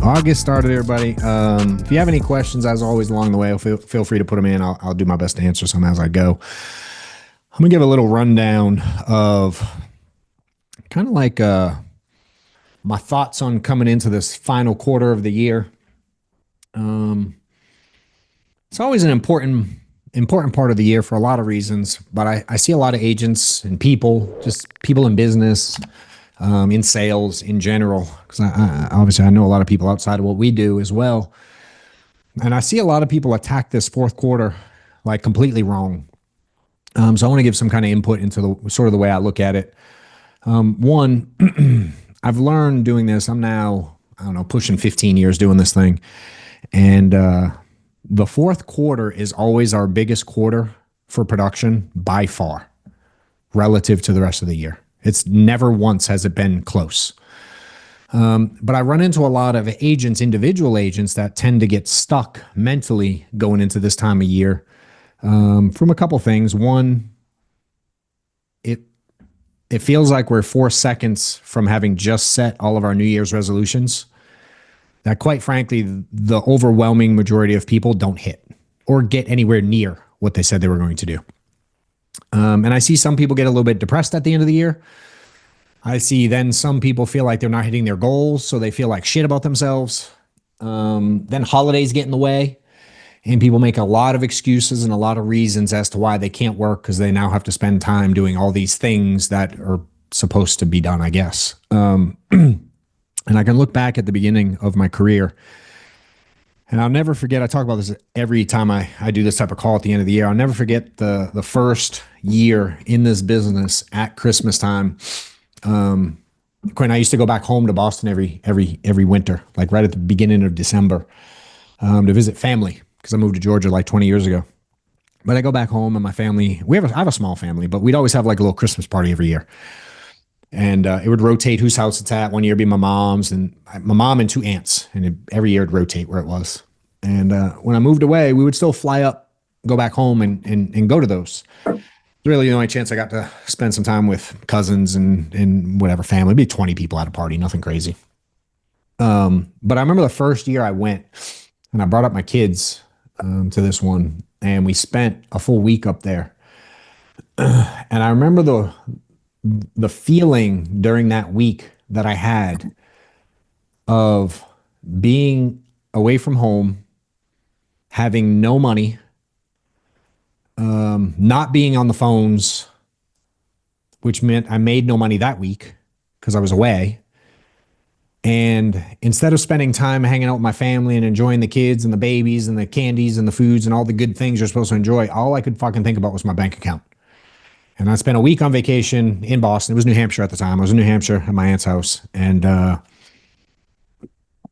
I'll get started, everybody. If you have any questions, as always, along the way, feel free to put them in. I'll do my best to answer some as I go. I'm going to give a little rundown of kind of like my thoughts on coming into this final quarter of the year. It's always an important part of the year for a lot of reasons, but I see a lot of agents and people, just people in business, in sales in general, because obviously I know a lot of people outside of what we do as well. And I see a lot of people attack this fourth quarter like completely wrong. So I want to give some kind of input into the sort of the way I look at it. One, I've learned doing this. I'm now, I don't know, pushing 15 years doing this thing. And the fourth quarter is always our biggest quarter for production by far relative to the rest of the year. It's never once has it been close. But I run into a lot of agents, individual agents, that tend to get stuck mentally going into this time of year from a couple things. One, it feels like we're 4 seconds from having just set all of our New Year's resolutions that, quite frankly, the overwhelming majority of people don't hit or get anywhere near what they said they were going to do. And I see some people get a little bit depressed at the end of the year. I see then some people feel like they're not hitting their goals, so they feel like shit about themselves. Then holidays get in the way, and people make a lot of excuses and a lot of reasons as to why they can't work because they now have to spend time doing all these things that are supposed to be done, I guess. And I can look back at the beginning of my career, and I'll never forget, I talk about this every time I do this type of call at the end of the year. I'll never forget the first year in this business at Christmas time. Quinn, I used to go back home to Boston every winter, like right at the beginning of December, to visit family, because I moved to Georgia like 20 years ago. But I go back home and my family, I have a small family, but we'd always have like a little Christmas party every year. And it would rotate whose house it's at. One year it'd be my mom's, and my mom and two aunts. And every year it'd rotate where it was. And when I moved away, we would still fly up, go back home and go to those. Really the only chance I got to spend some time with cousins and whatever family. It'd be 20 people at a party, nothing crazy. But I remember the first year I went, and I brought up my kids to this one, and we spent a full week up there. And I remember the feeling during that week that I had of being away from home, having no money, not being on the phones, which meant I made no money that week because I was away. And instead of spending time hanging out with my family and enjoying the kids and the babies and the candies and the foods and all the good things you're supposed to enjoy, all I could fucking think about was my bank account. And I spent a week on vacation in Boston. It was New Hampshire at the time. I was in New Hampshire at my aunt's house. And I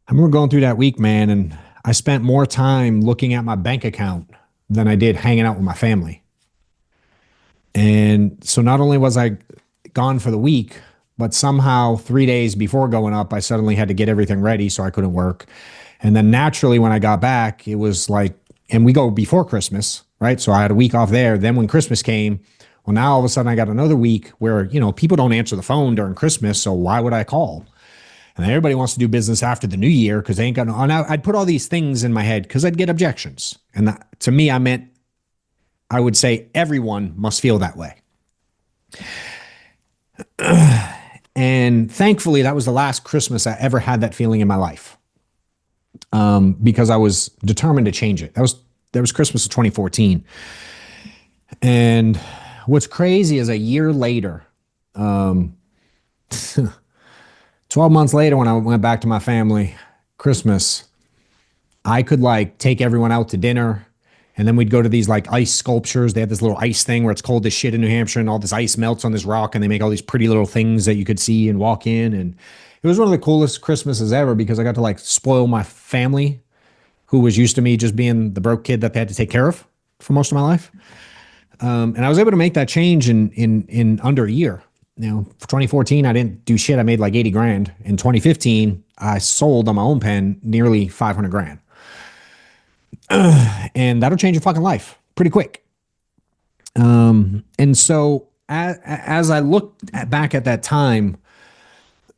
remember going through that week, man, and I spent more time looking at my bank account than I did hanging out with my family. And so not only was I gone for the week, but somehow 3 days before going up, I suddenly had to get everything ready so I couldn't work. And then naturally when I got back, it was like, and we go before Christmas, right? So I had a week off there. Then when Christmas came, well, now all of a sudden I got another week where, people don't answer the phone during Christmas. So why would I call? And everybody wants to do business after the new year because they ain't got no, and I'd put all these things in my head because I'd get objections. And that, to me, I would say everyone must feel that way. And thankfully, that was the last Christmas I ever had that feeling in my life, because I was determined to change it. That was Christmas of 2014. And what's crazy is a year later, 12 months later, when I went back to my family, Christmas, I could like take everyone out to dinner, and then we'd go to these like ice sculptures. They had this little ice thing where it's cold as shit in New Hampshire, and all this ice melts on this rock, and they make all these pretty little things that you could see and walk in. And it was one of the coolest Christmases ever because I got to like spoil my family, who was used to me just being the broke kid that they had to take care of for most of my life. And I was able to make that change in under a year. For 2014, I didn't do shit. I made like 80 grand. In 2015, I sold on my own pen nearly 500 grand. And that'll change your fucking life pretty quick. And so as I looked back at that time,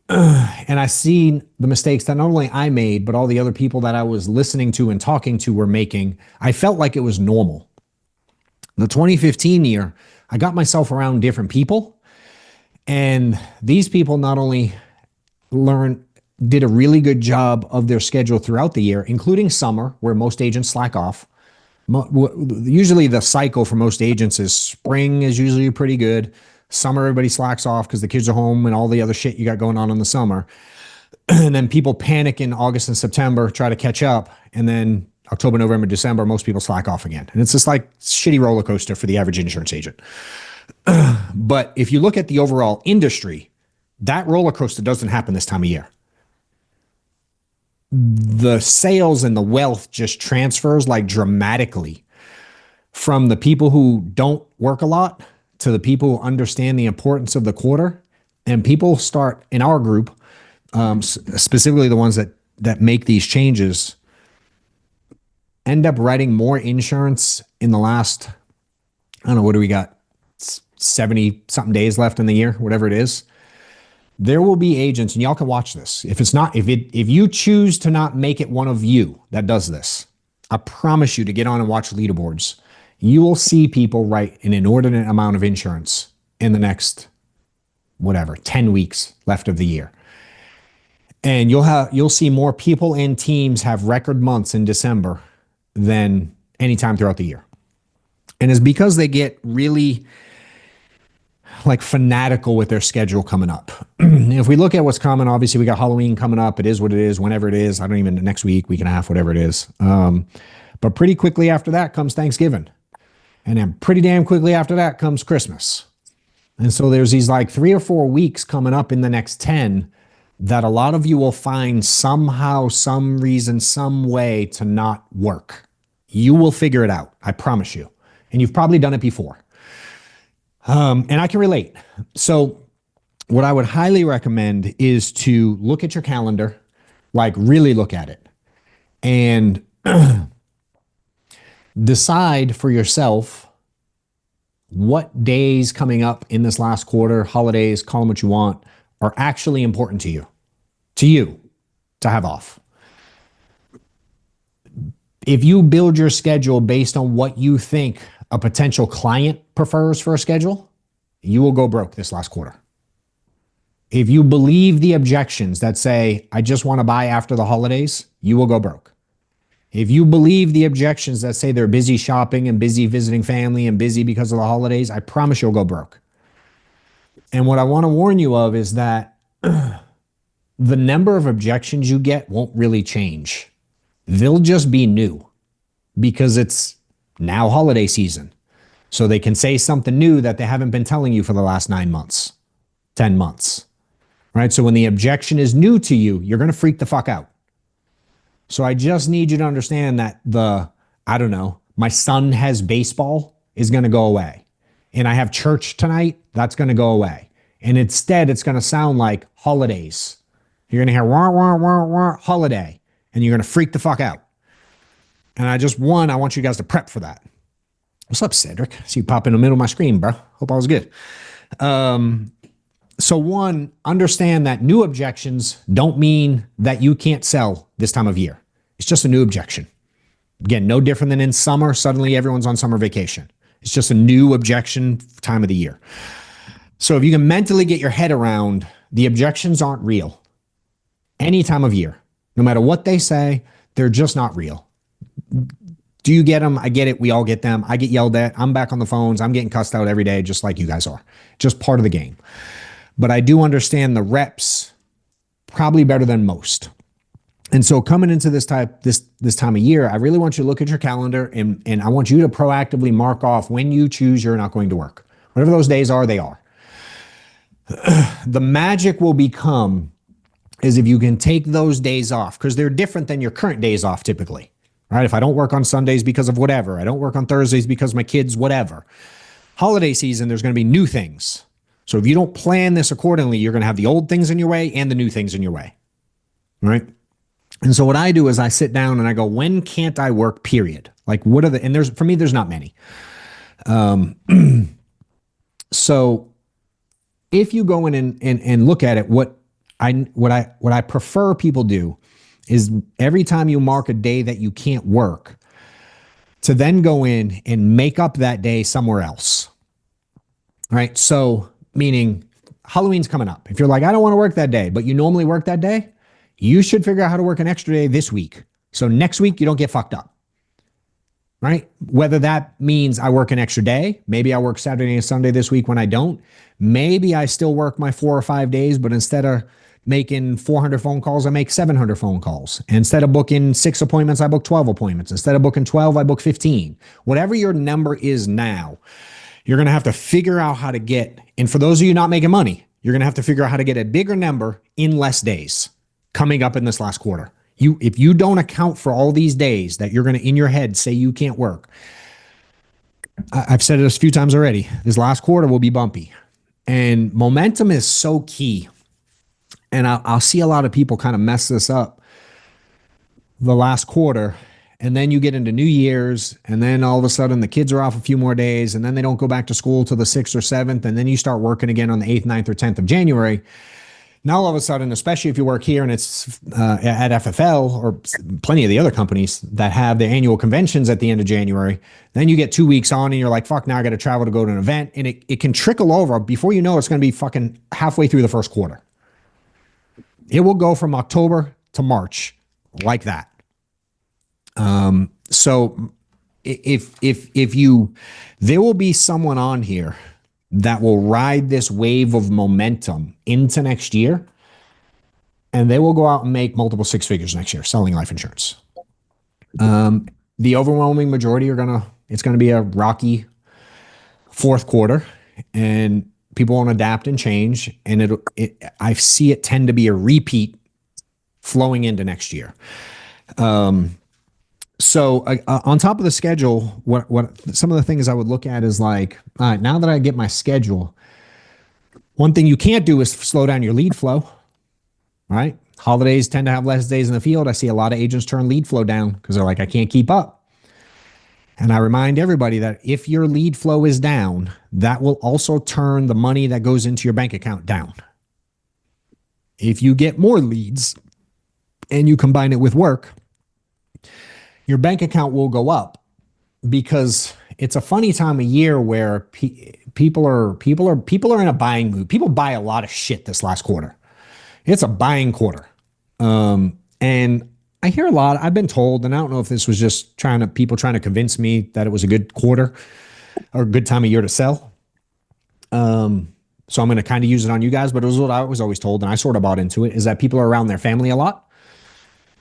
And I seen the mistakes that not only I made, but all the other people that I was listening to and talking to were making. I felt like it was normal. The 2015 year, I got myself around different people, and these people not only learned, did a really good job of their schedule throughout the year, including summer, where most agents slack off. Usually the cycle for most agents is spring is usually pretty good. Summer, everybody slacks off because the kids are home and all the other shit you got going on in the summer. And then people panic in August and September, try to catch up. And then October, November, December, most people slack off again. And it's just like shitty roller coaster for the average insurance agent. But if you look at the overall industry, that roller coaster doesn't happen this time of year. The sales and the wealth just transfers like dramatically from the people who don't work a lot to the people who understand the importance of the quarter. And people start in our group, specifically the ones that make these changes, end up writing more insurance in the last, I don't know, what do we got? 70 something days left in the year, whatever it is. There will be agents, and y'all can watch this. If you choose to not make it one of you that does this, I promise you to get on and watch leaderboards. You will see people write an inordinate amount of insurance in the next, 10 weeks left of the year. And you'll see more people and teams have record months in December than any time throughout the year. And it's because they get really like fanatical with their schedule coming up. If we look at what's coming, obviously we got Halloween coming up. It is what it is, whenever it is. I don't even, next week and a half, whatever it is. But pretty quickly after that comes Thanksgiving. And then pretty damn quickly after that comes Christmas. And so there's these like 3 or 4 weeks coming up in the next 10 that a lot of you will find somehow, some reason, some way to not work. You will figure it out. I promise you. And you've probably done it before. And I can relate. So what I would highly recommend is to look at your calendar, like really look at it, and decide for yourself what days coming up in this last quarter, holidays, call them what you want, are actually important to you to have off. If you build your schedule based on what you think a potential client prefers for a schedule, you will go broke this last quarter. If you believe the objections that say, I just want to buy after the holidays, you will go broke. If you believe the objections that say they're busy shopping and busy visiting family and busy because of the holidays, I promise you'll go broke. And what I want to warn you of is that the number of objections you get won't really change. They'll just be new because it's now holiday season. So they can say something new that they haven't been telling you for the last 9 months, 10 months, right? So when the objection is new to you, you're going to freak the fuck out. So I just need you to understand that my son has baseball is going to go away. And I have church tonight, that's going to go away. And instead, it's going to sound like holidays. You're going to hear wah, wah, wah, wah, holiday. And you're going to freak the fuck out. And I want you guys to prep for that. What's up, Cedric? I see you pop in the middle of my screen, bro. Hope I was good. So one, understand that new objections don't mean that you can't sell this time of year. It's just a new objection. Again, no different than in summer. Suddenly everyone's on summer vacation. It's just a new objection time of the year. So if you can mentally get your head around the objections aren't real any time of year, no matter what they say, they're just not real. Do you get them? I get it. We all get them. I get yelled at. I'm back on the phones. I'm getting cussed out every day, just like you guys are. Just part of the game. But I do understand the reps probably better than most. And so coming into this time of year, I really want you to look at your calendar and I want you to proactively mark off when you choose you're not going to work. Whatever those days are, they are. The magic will become is if you can take those days off, because they're different than your current days off typically. Right? If I don't work on Sundays because of whatever, I don't work on Thursdays because my kids, whatever. Holiday season, there's going to be new things. So if you don't plan this accordingly, you're going to have the old things in your way and the new things in your way. Right? And so what I do is I sit down and I go, when can't I work, period? Like what are for me, there's not many. So if you go in and look at it, what What I prefer people do is every time you mark a day that you can't work, to then go in and make up that day somewhere else. Right? So, meaning Halloween's coming up. If you're like, I don't want to work that day, but you normally work that day, you should figure out how to work an extra day this week. So next week you don't get fucked up. Right? Whether that means I work an extra day, maybe I work Saturday and Sunday this week when I don't. Maybe I still work my 4 or 5 days, but instead of making 400 phone calls, I make 700 phone calls. Instead of booking 6 appointments, I book 12 appointments. Instead of booking 12, I book 15. Whatever your number is now, you're going to have to figure out how to get, and for those of you not making money, you're going to have to figure out how to get a bigger number in less days coming up in this last quarter. If you don't account for all these days that you're going to, in your head, say you can't work, I've said it a few times already, this last quarter will be bumpy. And momentum is so key. And I'll see a lot of people kind of mess this up the last quarter. And then you get into New Year's, and then all of a sudden the kids are off a few more days, and then they don't go back to school till the 6th or 7th, and then you start working again on the 8th, 9th, or 10th of January. Now, all of a sudden, especially if you work here and it's at FFL or plenty of the other companies that have the annual conventions at the end of January, then you get 2 weeks on and you're like, fuck, now I got to travel to go to an event. And it can trickle over. Before you know, it's going to be fucking halfway through the first quarter. It will go from October to March like that. So if you, there will be someone on here that will ride this wave of momentum into next year, and they will go out and make multiple 6 figures next year selling life insurance. The overwhelming majority it's going to be a rocky fourth quarter, and people won't adapt and change. And I see it tend to be a repeat flowing into next year. So on top of the schedule, what some of the things I would look at is like, all right, now that I get my schedule, one thing you can't do is slow down your lead flow, right? Holidays tend to have less days in the field. I see a lot of agents turn lead flow down because they're like, I can't keep up. And I remind everybody that if your lead flow is down, that will also turn the money that goes into your bank account down. If you get more leads and you combine it with work, your bank account will go up, because it's a funny time of year where people are in a buying mood. People buy a lot of shit this last quarter. It's a buying quarter. And I hear a lot, I've been told, and I don't know if this was just people trying to convince me that it was a good quarter or a good time of year to sell. So I'm going to kind of use it on you guys, but it was what I was always told, and I sort of bought into it, is that people are around their family a lot.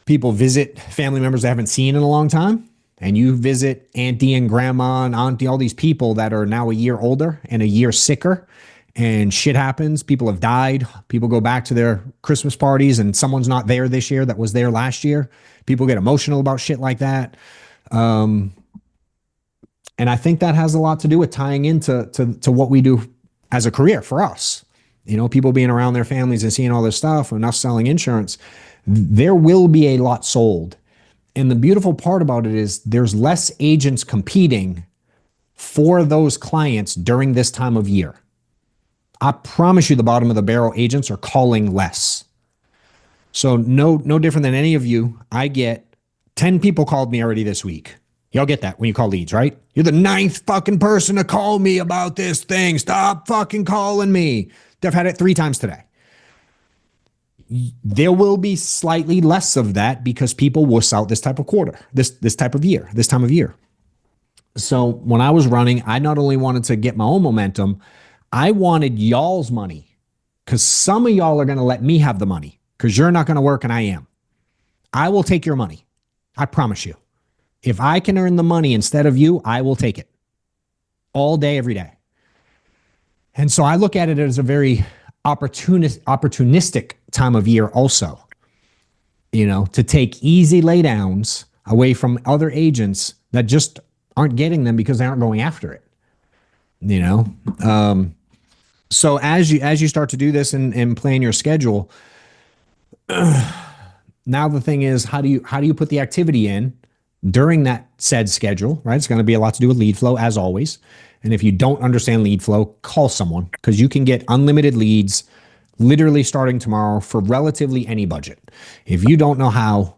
People visit family members they haven't seen in a long time, and you visit auntie and grandma and auntie, all these people that are now a year older and a year sicker, and shit happens. People have died. People go back to their Christmas parties and someone's not there this year that was there last year. People get emotional about shit like that. And I think that has a lot to do with tying into what we do as a career for us. You know, people being around their families and seeing all this stuff and us selling insurance. There will be a lot sold. And the beautiful part about it is there's less agents competing for those clients during this time of year. I promise you the bottom of the barrel agents are calling less. So no different than any of you. I get 10 people called me already this week. Y'all get that when you call leads, right? You're the 9th fucking person to call me about this thing. Stop fucking calling me. I've had it 3 times today. There will be slightly less of that because people wuss out this type of quarter, this type of year, this time of year. So when I was running, I not only wanted to get my own momentum, I wanted y'all's money, because some of y'all are going to let me have the money because you're not going to work and I am. I will take your money. I promise you. If I can earn the money instead of you, I will take it all day, every day. And so I look at it as a very opportunistic time of year also, you know, to take easy laydowns away from other agents that just aren't getting them because they aren't going after it, you know? So as you start to do this and plan your schedule, now the thing is, how do you put the activity in during that said schedule, right? It's going to be a lot to do with lead flow, as always. And if you don't understand lead flow, call someone, because you can get unlimited leads literally starting tomorrow for relatively any budget. If you don't know how,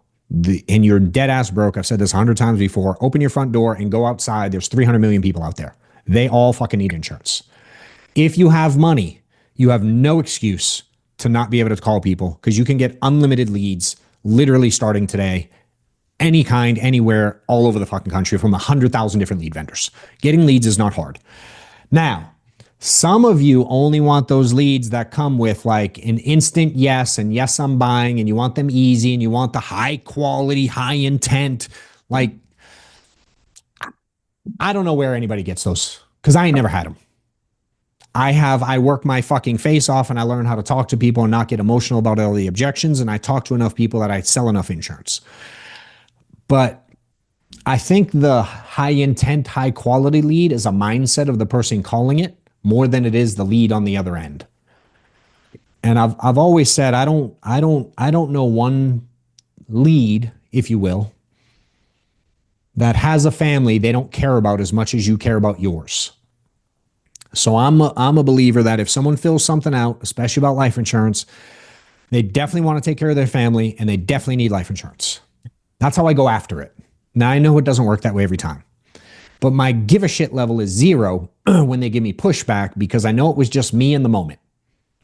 and you're dead ass broke, I've said this 100 times before, open your front door and go outside. There's 300 million people out there. They all fucking need insurance. If you have money, you have no excuse to not be able to call people, because you can get unlimited leads literally starting today, any kind, anywhere, all over the fucking country from 100,000 different lead vendors. Getting leads is not hard. Now, some of you only want those leads that come with like an instant yes, and yes, I'm buying, and you want them easy, and you want the high quality, high intent. Like, I don't know where anybody gets those, because I ain't never had them. I work my fucking face off, and I learn how to talk to people and not get emotional about all the objections. And I talk to enough people that I sell enough insurance. But I think the high intent, high quality lead is a mindset of the person calling it more than it is the lead on the other end. And I've always said, I don't know one lead, if you will, that has a family they don't care about as much as you care about yours. So I'm a believer that if someone fills something out, especially about life insurance, they definitely want to take care of their family, and they definitely need life insurance. That's how I go after it. Now, I know it doesn't work that way every time, but my give a shit level is 0 when they give me pushback, because I know it was just me in the moment.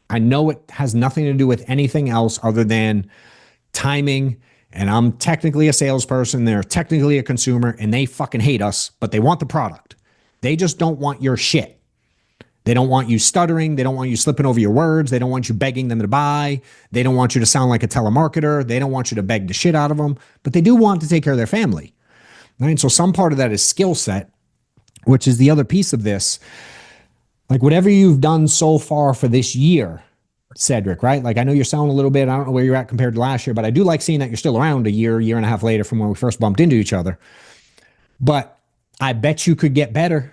I know it has nothing to do with anything else other than timing. And I'm technically a salesperson. They're technically a consumer, and they fucking hate us, but they want the product. They just don't want your shit. They don't want you stuttering. They don't want you slipping over your words. They don't want you begging them to buy. They don't want you to sound like a telemarketer. They don't want you to beg the shit out of them, but they do want to take care of their family. Right? So some part of that is skill set, which is the other piece of this. Like, whatever you've done so far for this year, Cedric, right? Like, I know you're selling a little bit. I don't know where you're at compared to last year, but I do like seeing that you're still around a year and a half later from when we first bumped into each other. But I bet you could get better.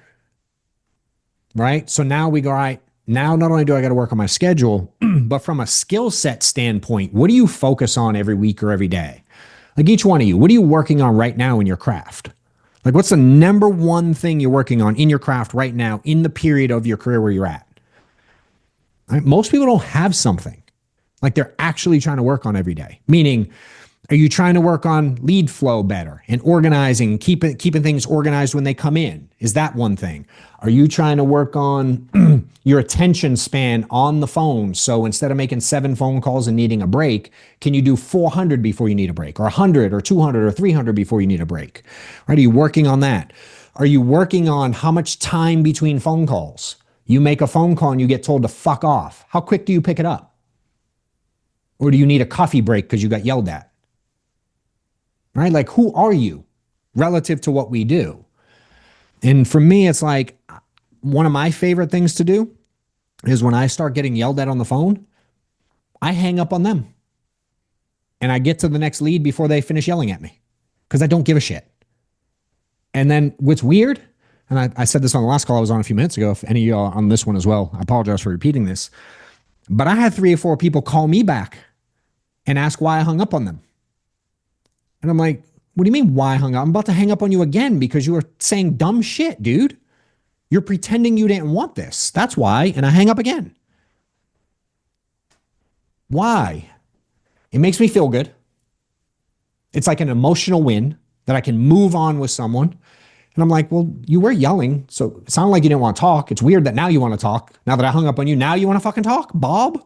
Right? So now we go, all right, now not only do I got to work on my schedule, but from a skill set standpoint, what do you focus on every week or every day? Like, each one of you, what are you working on right now in your craft? Like, what's the number one thing you're working on in your craft right now in the period of your career where you're at? Right? Most people don't have something like they're actually trying to work on every day. Meaning, are you trying to work on lead flow better and organizing, keeping things organized when they come in? Is that one thing? Are you trying to work on your attention span on the phone? So instead of making 7 phone calls and needing a break, can you do 400 before you need a break, or 100 or 200 or 300 before you need a break? Right? Are you working on that? Are you working on how much time between phone calls? You make a phone call and you get told to fuck off. How quick do you pick it up? Or do you need a coffee break because you got yelled at? Right? Like, who are you relative to what we do? And for me, it's like, one of my favorite things to do is when I start getting yelled at on the phone, I hang up on them. And I get to the next lead before they finish yelling at me, because I don't give a shit. And then what's weird, and I said this on the last call I was on a few minutes ago, if any of y'all on this one as well, I apologize for repeating this, but I had 3 or 4 people call me back and ask why I hung up on them. And I'm like, what do you mean why I hung up? I'm about to hang up on you again because you were saying dumb shit, dude. You're pretending you didn't want this. That's why. And I hang up again. Why? It makes me feel good. It's like an emotional win that I can move on with someone. And I'm like, well, you were yelling, so it sounded like you didn't want to talk. It's weird that now you want to talk. Now that I hung up on you, now you want to fucking talk, Bob?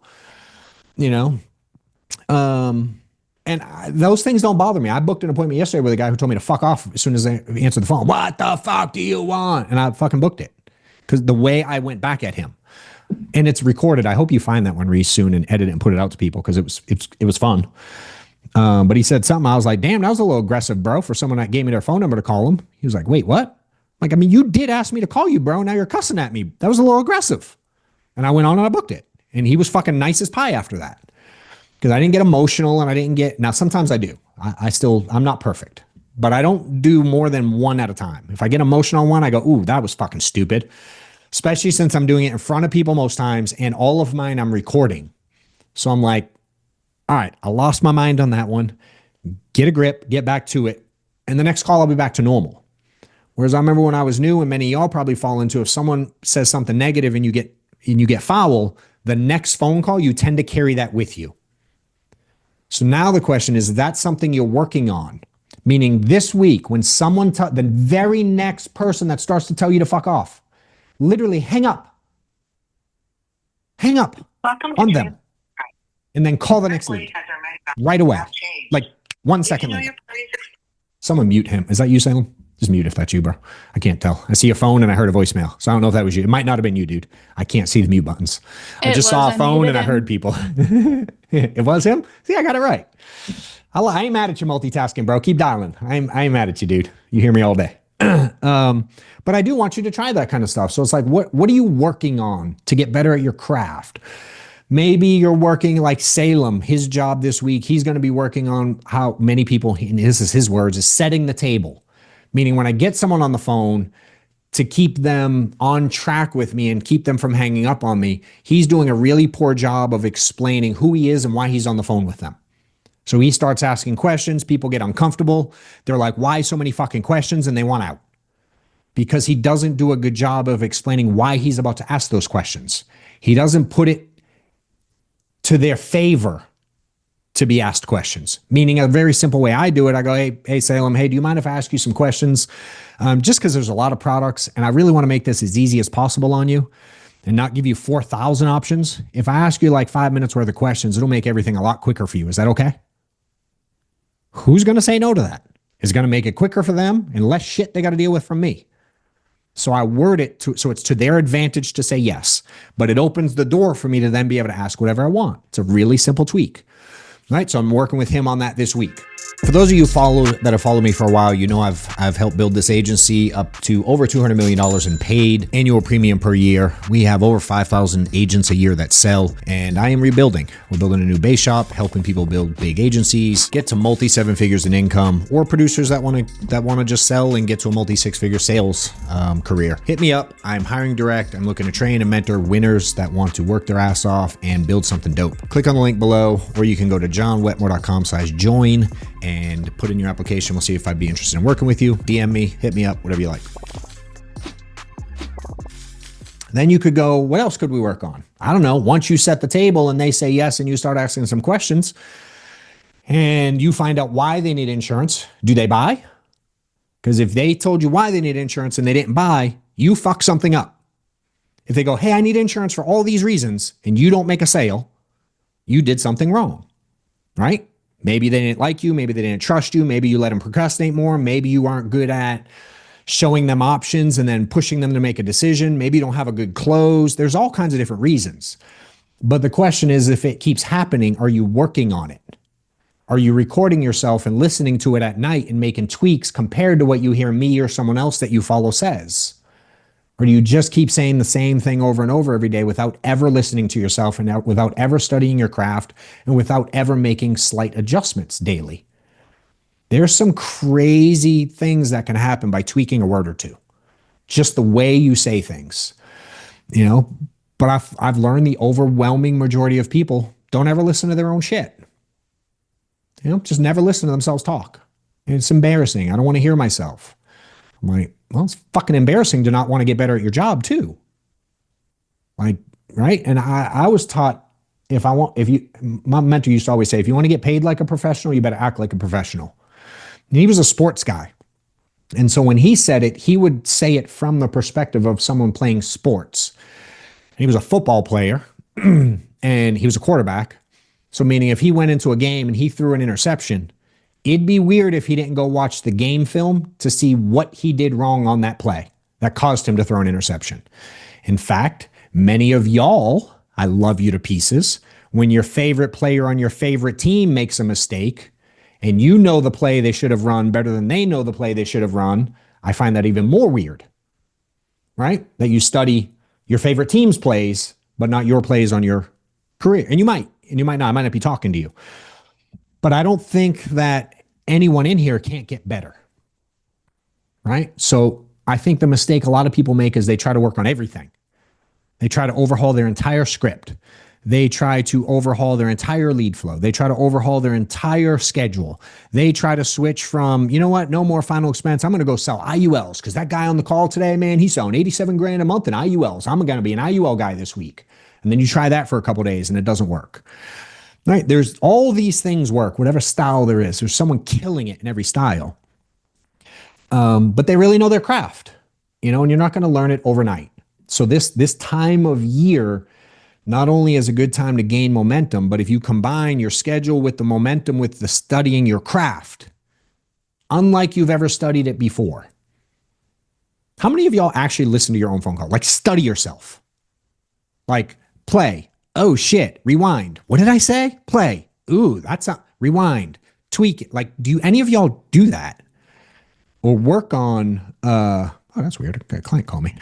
You know? And those things don't bother me. I booked an appointment yesterday with a guy who told me to fuck off as soon as I answered the phone. What the fuck do you want? And I fucking booked it because the way I went back at him. And it's recorded. I hope you find that one, Reese, soon and edit it and put it out to people, because it was fun. But he said something. I was like, damn, that was a little aggressive, bro, for someone that gave me their phone number to call him. He was like, wait, what? Like, I mean, you did ask me to call you, bro. Now you're cussing at me. That was a little aggressive. And I went on and I booked it. And he was fucking nice as pie after that. Because I didn't get emotional, and I didn't get, now sometimes I do. I'm not perfect, but I don't do more than one at a time. If I get emotional on one, I go, ooh, that was fucking stupid. Especially since I'm doing it in front of people most times, and all of mine I'm recording. So I'm like, all right, I lost my mind on that one. Get a grip, get back to it. And the next call, I'll be back to normal. Whereas I remember when I was new, and many of y'all probably fall into, if someone says something negative and you get foul, the next phone call, you tend to carry that with you. So now the question is that something you're working on? Meaning this week, when someone, the very next person that starts to tell you to fuck off, literally hang up on them, and then call the next lead right away, like 1 second later. Someone mute him. Is that you, Salem? Just mute if that's you, bro. I can't tell. I see a phone and I heard a voicemail. So I don't know if that was you. It might not have been you, dude. I can't see the mute buttons. I just saw a phone and I heard people. It was him? See, I got it right. I ain't mad at you multitasking, bro. Keep dialing. I ain't mad at you, dude. You hear me all day. But I do want you to try that kind of stuff. So it's like, what are you working on to get better at your craft? Maybe you're working like Salem, his job this week. He's going to be working on how many people, and this is his words, is setting the table. Meaning when I get someone on the phone to keep them on track with me and keep them from hanging up on me, he's doing a really poor job of explaining who he is and why he's on the phone with them. So he starts asking questions. People get uncomfortable. They're like, why so many fucking questions? And they want out because he doesn't do a good job of explaining why he's about to ask those questions. He doesn't put it to their favor to be asked questions, meaning a very simple way I do it. I go, hey, Salem, hey, do you mind if I ask you some questions? Just because there's a lot of products and I really want to make this as easy as possible on you and not give you 4,000 options. If I ask you like 5 minutes worth of questions, it'll make everything a lot quicker for you. Is that okay? Who's going to say no to that? It's going to make it quicker for them and less shit they got to deal with from me. So I word it so it's to their advantage to say yes, but it opens the door for me to then be able to ask whatever I want. It's a really simple tweak. All right, so I'm working with him on that this week. For those of you that have followed me for a while, you know I've helped build this agency up to over $200 million in paid annual premium per year. We have over 5,000 agents a year that sell, and I am rebuilding. We're building a new base shop, helping people build big agencies, get to multi 7 figures in income, or producers that want to just sell and get to a multi 6 figure sales career. Hit me up. I'm hiring direct. I'm looking to train and mentor winners that want to work their ass off and build something dope. Click on the link below, or you can go to johnwetmore.com/join and put in your application. We'll see if I'd be interested in working with you. DM me, hit me up, whatever you like. Then you could go, what else could we work on? I don't know. Once you set the table and they say yes and you start asking some questions and you find out why they need insurance, do they buy? Because if they told you why they need insurance and they didn't buy, you fuck something up. If they go, hey, I need insurance for all these reasons, and you don't make a sale, you did something wrong, right? Maybe they didn't like you. Maybe they didn't trust you. Maybe you let them procrastinate more. Maybe you aren't good at showing them options and then pushing them to make a decision. Maybe you don't have a good close. There's all kinds of different reasons. But the question is, if it keeps happening, are you working on it? Are you recording yourself and listening to it at night and making tweaks compared to what you hear me or someone else that you follow says? Or do you just keep saying the same thing over and over every day without ever listening to yourself and without ever studying your craft and without ever making slight adjustments daily? There's some crazy things that can happen by tweaking a word or two. Just the way you say things, but I've learned the overwhelming majority of people don't ever listen to their own shit. Just never listen to themselves talk. And it's embarrassing. I don't want to hear myself. I'm like, well, it's fucking embarrassing to not want to get better at your job too. Like, right? And I was taught my mentor used to always say, if you want to get paid like a professional, you better act like a professional. And he was a sports guy. And so when he said it, he would say it from the perspective of someone playing sports. And he was a football player and he was a quarterback. So meaning if he went into a game and he threw an interception, it'd be weird if he didn't go watch the game film to see what he did wrong on that play that caused him to throw an interception. In fact, many of y'all, I love you to pieces. When your favorite player on your favorite team makes a mistake and you know the play they should have run better than they know the play they should have run, I find that even more weird, right? That you study your favorite team's plays, but not your plays on your career. And you might not. I might not be talking to you. But I don't think that anyone in here can't get better, right? So I think the mistake a lot of people make is they try to work on everything. They try to overhaul their entire script. They try to overhaul their entire lead flow. They try to overhaul their entire schedule. They try to switch from, you know what, no more final expense. I'm going to go sell IULs because that guy on the call today, man, he's selling 87 grand a month in IULs. I'm going to be an IUL guy this week. And then you try that for a couple of days and it doesn't work. Right? There's all these things work, whatever style there is. There's someone killing it in every style. But they really know their craft, you know, and you're not going to learn it overnight. So this time of year not only is a good time to gain momentum, but if you combine your schedule with the momentum with the studying your craft, unlike you've ever studied it before. How many of y'all actually listen to your own phone call? Like study yourself. Like play. Oh shit. Rewind. What did I say? Play. Ooh, that's not rewind. Tweak it. Like, do any of y'all do that? Or work on oh, that's weird. A client called me.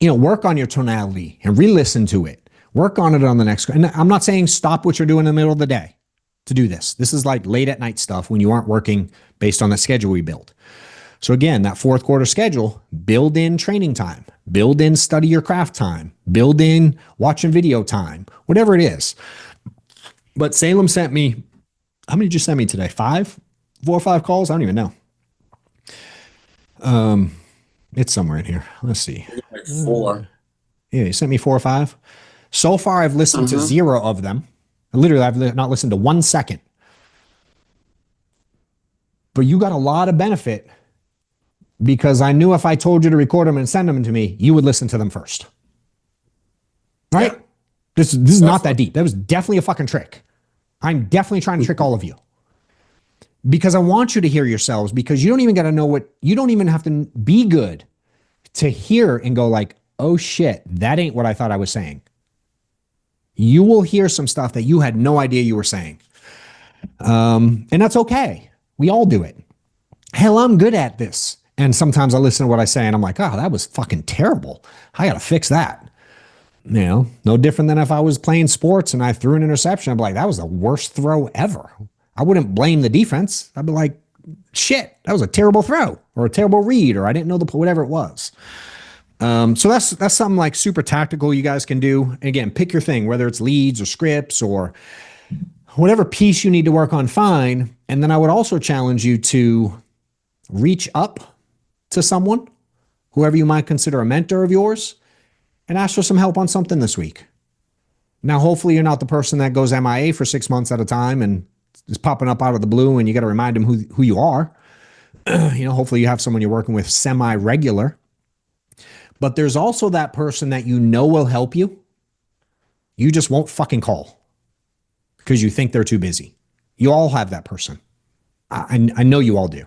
You know, work on your tonality and re-listen to it. Work on it on the next. And I'm not saying stop what you're doing in the middle of the day to do this. This is like late at night stuff when you aren't working based on the schedule we build. So again, that fourth quarter schedule, build in training time, build in study your craft time, build in watching video time, whatever it is. But Salem sent me, how many did you send me today? 5? 4 or 5 calls? I don't even know. It's somewhere in here. Let's see. Like 4. Yeah, you sent me 4 or 5. So far, I've listened to 0 of them. Literally, I've not listened to 1 second. But you got a lot of benefit because I knew if I told you to record them and send them to me, you would listen to them first. Right? Yeah. This is not that deep. That was definitely a fucking trick. I'm definitely trying to trick all of you. Because I want you to hear yourselves, because you don't even got to know what, you don't even have to be good to hear and go like, oh shit, that ain't what I thought I was saying. You will hear some stuff that you had no idea you were saying. And that's okay. We all do it. Hell, I'm good at this. And sometimes I listen to what I say and I'm like, oh, that was fucking terrible. I got to fix that. You know, no different than if I was playing sports and I threw an interception. I'm like, that was the worst throw ever. I wouldn't blame the defense. I'd be like, shit, that was a terrible throw or a terrible read, or I didn't know whatever it was. So that's something like super tactical you guys can do. And again, pick your thing, whether it's leads or scripts or whatever piece you need to work on, fine. And then I would also challenge you to reach up to someone, whoever you might consider a mentor of yours, and ask for some help on something this week. Now, hopefully you're not the person that goes MIA for 6 months at a time and is popping up out of the blue and you got to remind them who you are. You know, hopefully you have someone you're working with semi-regular. But there's also that person that you know will help you. You just won't fucking call because you think they're too busy. You all have that person. I know you all do.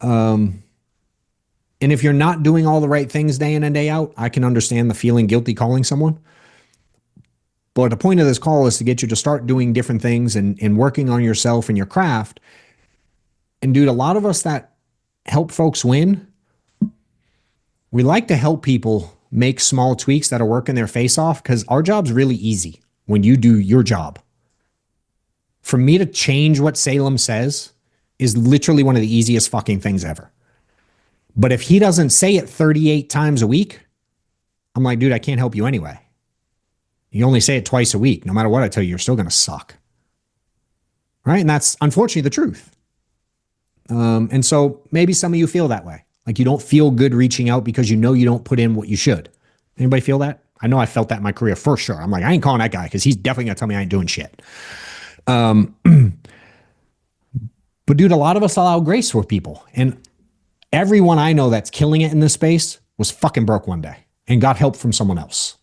And if you're not doing all the right things day in and day out, I can understand the feeling guilty calling someone. But the point of this call is to get you to start doing different things and working on yourself and your craft. And dude, a lot of us that help folks win, we like to help people make small tweaks that are working their face off because our job's really easy when you do your job. For me to change what Salem says is literally one of the easiest fucking things ever. But if he doesn't say it 38 times a week, I'm like, dude, I can't help you anyway. You only say it twice a week. No matter what I tell you, you're still going to suck. Right? And that's unfortunately the truth. And so maybe some of you feel that way. Like you don't feel good reaching out because you know you don't put in what you should. Anybody feel that? I know I felt that in my career for sure. I'm like, I ain't calling that guy because he's definitely going to tell me I ain't doing shit. But dude, a lot of us allow grace for people. And everyone I know that's killing it in this space was fucking broke one day and got help from someone else.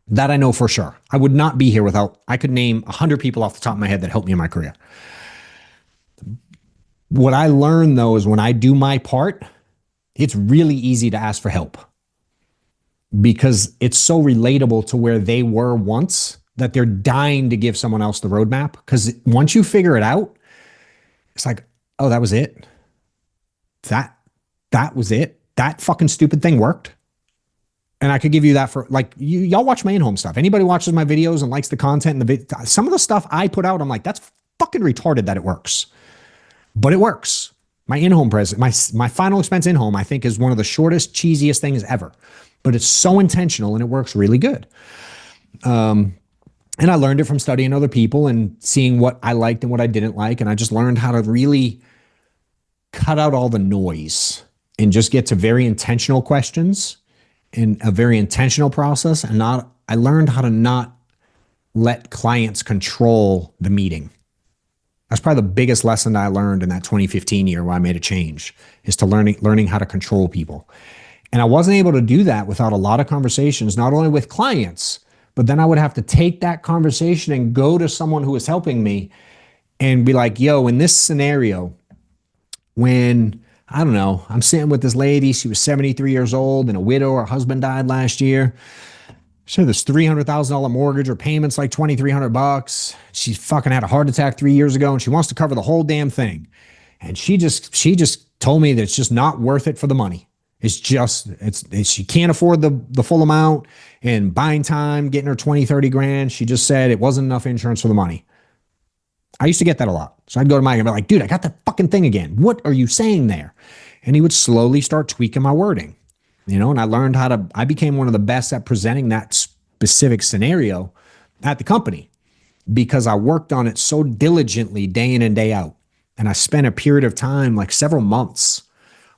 That I know for sure. I would not be here without, I could name 100 people off the top of my head that helped me in my career. What I learned though is when I do my part, it's really easy to ask for help because it's so relatable to where they were once that they're dying to give someone else the roadmap. Because once you figure it out, it's like, oh, that was it. That was it. That fucking stupid thing worked. And I could give you that for like, y'all watch my in-home stuff. Anybody watches my videos and likes the content and some of the stuff I put out, I'm like, that's fucking retarded that it works. But it works. My in-home present, my final expense in-home, I think is one of the shortest, cheesiest things ever. But it's so intentional and it works really good. And I learned it from studying other people and seeing what I liked and what I didn't like. And I just learned how to really cut out all the noise and just get to very intentional questions in a very intentional process, and not, I learned how to not let clients control the meeting. That's probably the biggest lesson that I learned in that 2015 year where I made a change, is to learning how to control people. And I wasn't able to do that without a lot of conversations, not only with clients, but then I would have to take that conversation and go to someone who was helping me and be like, yo, in this scenario, when, I don't know, I'm sitting with this lady, she was 73 years old and a widow, her husband died last year. She had this $300,000 mortgage, her payment's like $2,300. She fucking had a heart attack 3 years ago and she wants to cover the whole damn thing. And she just told me that it's just not worth it for the money. She can't afford the full amount, and buying time, getting her 20, 30 grand. She just said it wasn't enough insurance for the money. I used to get that a lot. So I'd go to Mike and be like, dude, I got that fucking thing again. What are you saying there? And he would slowly start tweaking my wording, and I learned I became one of the best at presenting that specific scenario at the company because I worked on it so diligently day in and day out. And I spent a period of time, like several months,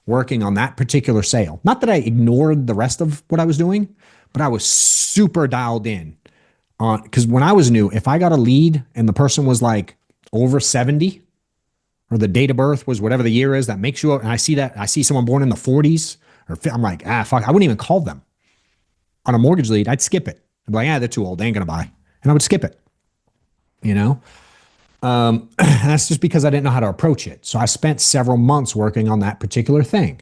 working on that particular sale. Not that I ignored the rest of what I was doing, but I was super dialed in on, because when I was new, if I got a lead and the person was like over 70, or the date of birth was whatever the year is that makes you, and I see someone born in the 40s, I'm like, fuck, I wouldn't even call them on a mortgage lead. I'd skip it. I'd be like, they're too old. They ain't going to buy. And I would skip it, that's just because I didn't know how to approach it. So I spent several months working on that particular thing.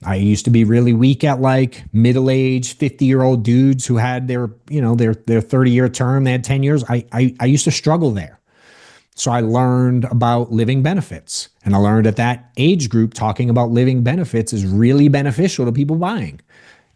I used to be really weak at like middle-aged 50-year-old dudes who had their 30-year term. They had 10 years. I used to struggle there. So I learned about living benefits, and I learned at that age group talking about living benefits is really beneficial to people buying.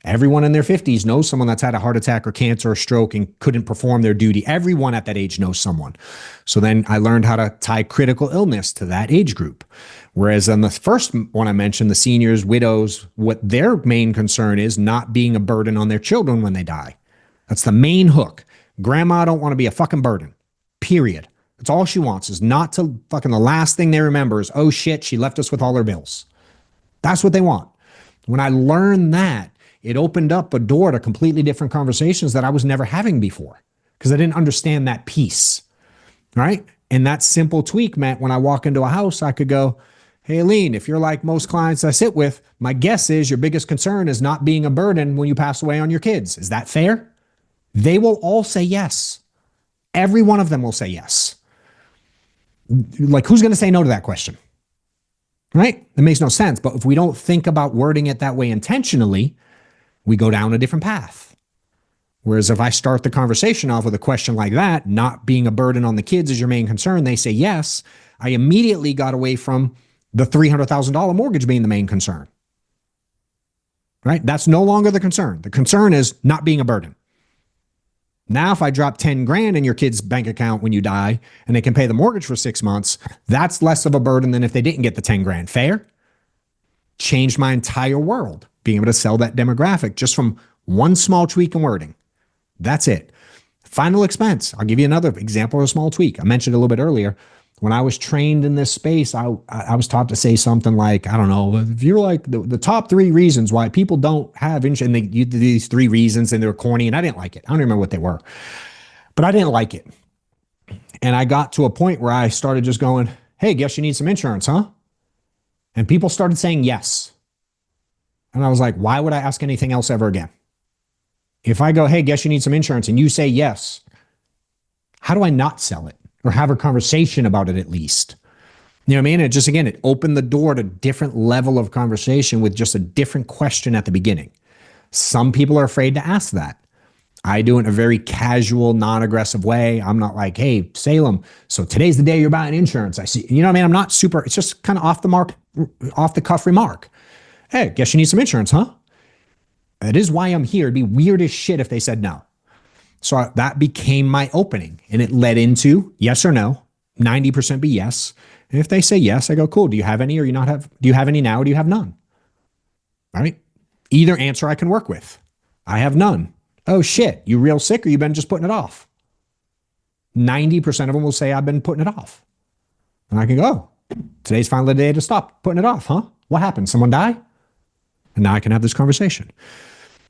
Everyone in their 50s knows someone that's had a heart attack or cancer or stroke and couldn't perform their duty. Everyone at that age knows someone. So then I learned how to tie critical illness to that age group. Whereas on the first one I mentioned, the seniors, widows, what their main concern is not being a burden on their children when they die. That's the main hook. Grandma don't want to be a fucking burden, period. That's all she wants, is not to fucking, the last thing they remember is, oh shit, she left us with all her bills. That's what they want. When I learned that, it opened up a door to completely different conversations that I was never having before because I didn't understand that piece, right? And that simple tweak meant when I walk into a house, I could go, hey, Aline, if you're like most clients I sit with, my guess is your biggest concern is not being a burden when you pass away on your kids. Is that fair? They will all say yes. Every one of them will say yes. Like, who's going to say no to that question? Right? It makes no sense. But if we don't think about wording it that way intentionally, we go down a different path. Whereas if I start the conversation off with a question like that, not being a burden on the kids is your main concern, they say yes, I immediately got away from the $300,000 mortgage being the main concern. Right? That's no longer the concern. The concern is not being a burden. Now, if I drop 10 grand in your kid's bank account when you die and they can pay the mortgage for 6 months, that's less of a burden than if they didn't get the 10 grand. Fair? Changed my entire world, being able to sell that demographic just from one small tweak in wording. That's it. Final expense. I'll give you another example of a small tweak. I mentioned a little bit earlier. When I was trained in this space, I was taught to say something like, I don't know, if you're like the top 3 reasons why people don't have insurance, and you did these 3 reasons and they were corny, and I didn't like it. I don't remember what they were, but I didn't like it. And I got to a point where I started just going, hey, guess you need some insurance, huh? And people started saying yes. And I was like, why would I ask anything else ever again? If I go, hey, guess you need some insurance, and you say yes, how do I not sell it or have a conversation about it at least? You know what I mean? It just, again, it opened the door to different level of conversation with just a different question at the beginning. Some people are afraid to ask that. I do it in a very casual, non-aggressive way. I'm not like, hey, Salem, so today's the day you're buying insurance. I see, you know what I mean? I'm not super, it's just kind of off the cuff remark. Hey, guess you need some insurance, huh? That is why I'm here. It'd be weird as shit if they said no. So that became my opening, and it led into yes or no. 90% be yes. And if they say yes, I go, cool. Do you have any, or do you have any now, or do you have none? All right. Either answer I can work with. I have none. Oh shit. You real sick, or you been just putting it off? 90% of them will say I've been putting it off. And I can go, oh, today's finally the day to stop putting it off, huh? What happened? Someone die? And now I can have this conversation.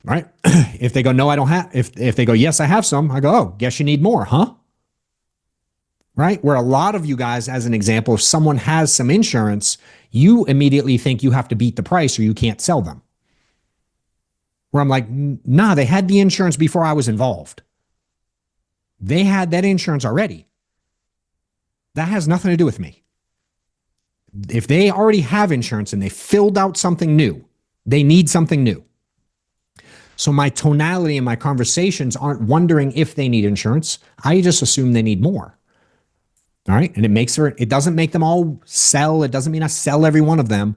right? If they go, no, I don't have, if they go, yes, I have some, I go, oh, guess you need more, huh? Right? Where a lot of you guys, as an example, if someone has some insurance, you immediately think you have to beat the price or you can't sell them. Where I'm like, nah, they had the insurance before I was involved. They had that insurance already. That has nothing to do with me. If they already have insurance and they filled out something new, they need something new. So my tonality in my conversations aren't wondering if they need insurance. I just assume they need more. All right. And it doesn't make them all sell. It doesn't mean I sell every one of them,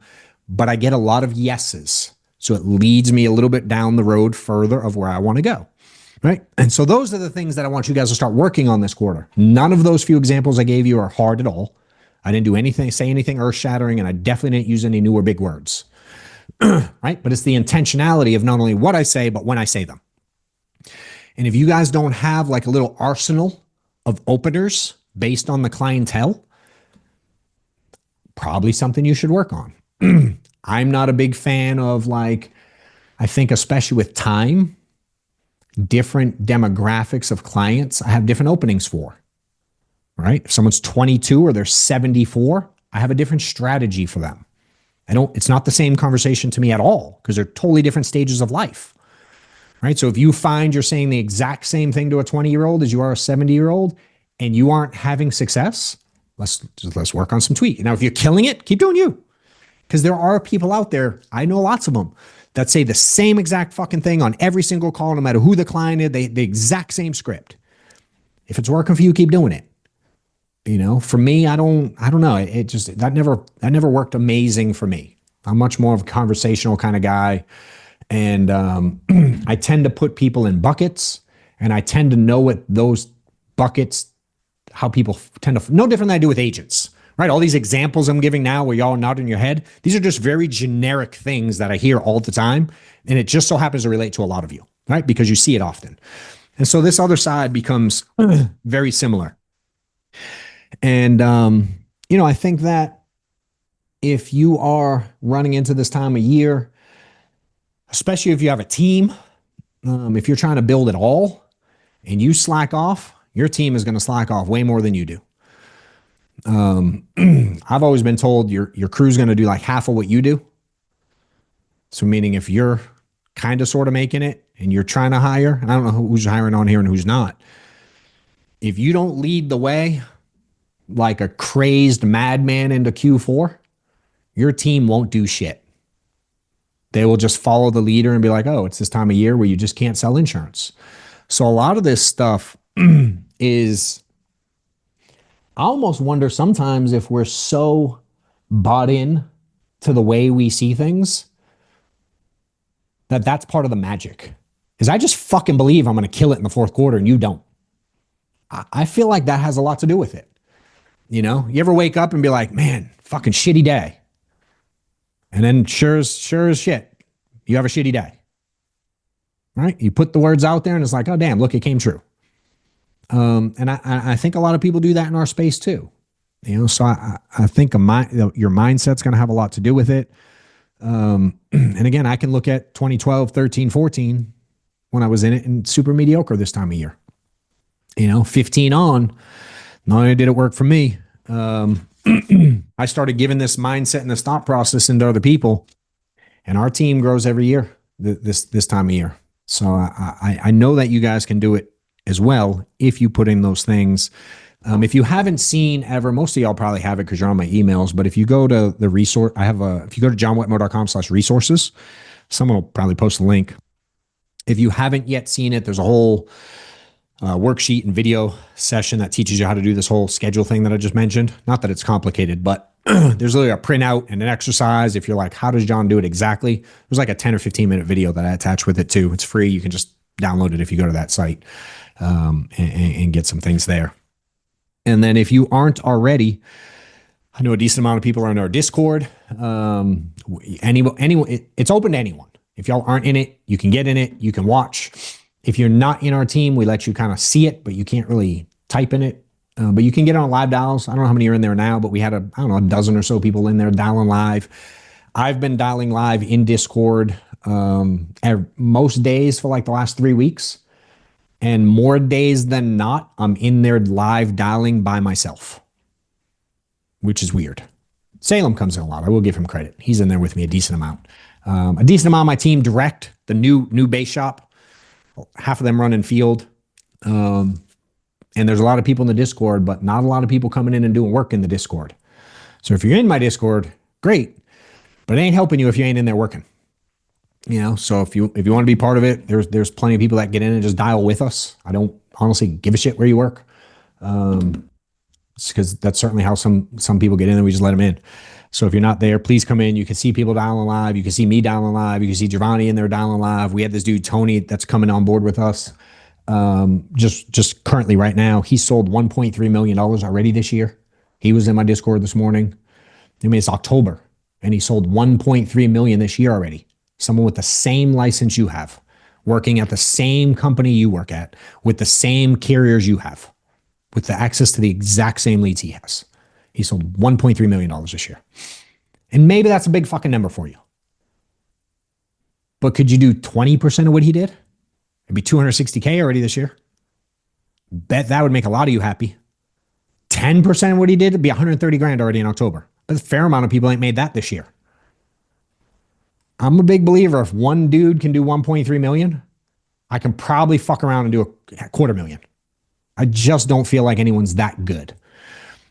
but I get a lot of yeses. So it leads me a little bit down the road further of where I want to go. Right. And so those are the things that I want you guys to start working on this quarter. None of those few examples I gave you are hard at all. I didn't do anything, say anything earth shattering, and I definitely didn't use any new or big words. Right. But it's the intentionality of not only what I say, but when I say them. And if you guys don't have like a little arsenal of openers based on the clientele, probably something you should work on. I'm not a big fan of like, I think especially with time, different demographics of clients, I have different openings for, right? If someone's 22 or they're 74, I have a different strategy for them. It's not the same conversation to me at all because they're totally different stages of life, right? So if you find you're saying the exact same thing to a 20-year-old as you are a 70-year-old and you aren't having success, let's work on some tweak. Now, if you're killing it, keep doing you. Because there are people out there, I know lots of them, that say the same exact fucking thing on every single call, no matter who the client is, the exact same script. If it's working for you, keep doing it. You know, for me, I don't know. That never worked amazing for me. I'm much more of a conversational kind of guy. And I tend to put people in buckets, and I tend to know what those buckets, how people tend to, no different than I do with agents, right? All these examples I'm giving now where y'all nod in your head, these are just very generic things that I hear all the time. And it just so happens to relate to a lot of you, right? Because you see it often. And so this other side becomes very similar. And, I think that if you are running into this time of year, especially if you have a team, if you're trying to build it all and you slack off, your team is going to slack off way more than you do. I've always been told your crew's going to do like half of what you do. So meaning if you're kind of sort of making it and you're trying to hire, and I don't know who's hiring on here and who's not. If you don't lead the way like a crazed madman into Q4, your team won't do shit. They will just follow the leader and be like, oh, it's this time of year where you just can't sell insurance. So a lot of this stuff is, I almost wonder sometimes if we're so bought in to the way we see things that that's part of the magic. Is I just fucking believe I'm going to kill it in the fourth quarter and you don't. I feel like that has a lot to do with it. You know, you ever wake up and be like, man, fucking shitty day. And then sure as shit, you have a shitty day. Right? You put the words out there and it's like, oh, damn, look, it came true. And I think a lot of people do that in our space too. You know, so I think your mindset's going to have a lot to do with it. And again, I can look at 2012, 13, 14 when I was in it and super mediocre this time of year. 15 on, not only did it work for me, I started giving this mindset and this thought process into other people, and our team grows every year this time of year. So I know that you guys can do it as well if you put in those things. If you haven't seen ever, most of y'all probably have it because you're on my emails, but if you go to the resource, if you go to johnwetmore.com/resources, someone will probably post a link. If you haven't yet seen it, there's a whole worksheet and video session that teaches you how to do this whole schedule thing that I just mentioned. Not that it's complicated, but there's literally a printout and an exercise. If you're like, how does John do it exactly? There's like a 10 or 15 minute video that I attach with it too. It's free. You can just download it if you go to that site and get some things there. And then if you aren't already, I know a decent amount of people are in our Discord. Anyone, it's open to anyone. If y'all aren't in it, you can get in it. You can watch. If you're not in our team, we let you kind of see it, but you can't really type in it. But you can get on live dials. I don't know how many are in there now, but we had a dozen or so people in there dialing live. I've been dialing live in Discord most days for like the last 3 weeks. And more days than not, I'm in there live dialing by myself, which is weird. Salem comes in a lot. I will give him credit. He's in there with me a decent amount. A decent amount of my team direct, the new base shop, half of them run in field. And there's a lot of people in the Discord, but not a lot of people coming in and doing work in the Discord. So if you're in my Discord, great, but it ain't helping you if you ain't in there working. So if you want to be part of it, there's plenty of people that get in and just dial with us. I don't honestly give a shit where you work. It's because that's certainly how some people get in and we just let them in. So if you're not there, please come in. You can see people dialing live. You can see me dialing live. You can see Giovanni in there dialing live. We had this dude, Tony, that's coming on board with us. Just currently right now, he sold $1.3 million already this year. He was in my Discord this morning. I mean, it's October and he sold 1.3 million this year already. Someone with the same license you have, working at the same company you work at, with the same carriers you have, with the access to the exact same leads he has. He sold $1.3 million this year. And maybe that's a big fucking number for you. But could you do 20% of what he did? It'd be 260K already this year. Bet that would make a lot of you happy. 10% of what he did, it'd be 130 grand already in October. But a fair amount of people ain't made that this year. I'm a big believer if one dude can do 1.3 million, I can probably fuck around and do a $250,000. I just don't feel like anyone's that good.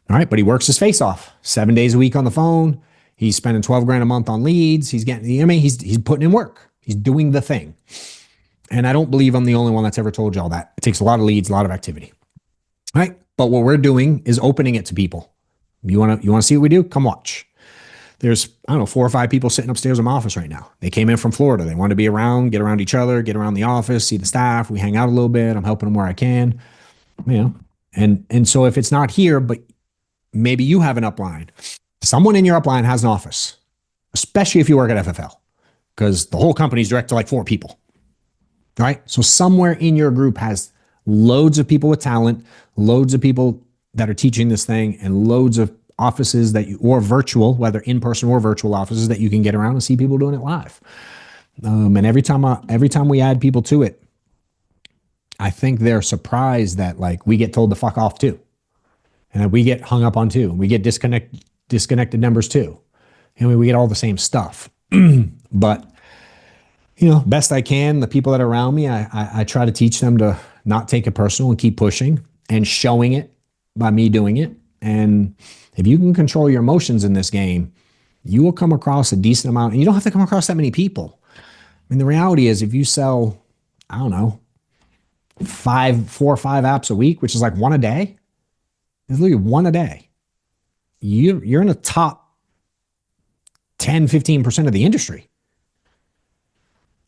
All right, but he works his face off 7 days a week on the phone. He's spending 12 grand a month on leads. He's getting, he's putting in work. He's doing the thing. And I don't believe I'm the only one that's ever told y'all that. It takes a lot of leads, a lot of activity. All right, but what we're doing is opening it to people. You want to see what we do? Come watch. There's, I don't know, 4 or 5 people sitting upstairs in my office right now. They came in from Florida. They want to be around, get around each other, get around the office, see the staff. We hang out a little bit. I'm helping them where I can, And so if it's not here, but maybe you have an upline, someone in your upline has an office, especially if you work at FFL, because the whole company is direct to like 4 people. All right. So somewhere in your group has loads of people with talent, loads of people that are teaching this thing, and loads of offices that you, or virtual, whether in person or virtual offices that you can get around and see people doing it live. And every time we add people to it, I think they're surprised that like we get told to fuck off too. And that we get hung up on too. We get disconnected numbers too. And we get all the same stuff. But best I can, the people that are around me, I try to teach them to not take it personal and keep pushing and showing it by me doing it. And if you can control your emotions in this game, you will come across a decent amount. And you don't have to come across that many people. I mean, the reality is if you sell, I don't know, 4 or 5 apps a week, which is like 1 a day, it's literally 1 a day. You're in the top 10, 15% of the industry.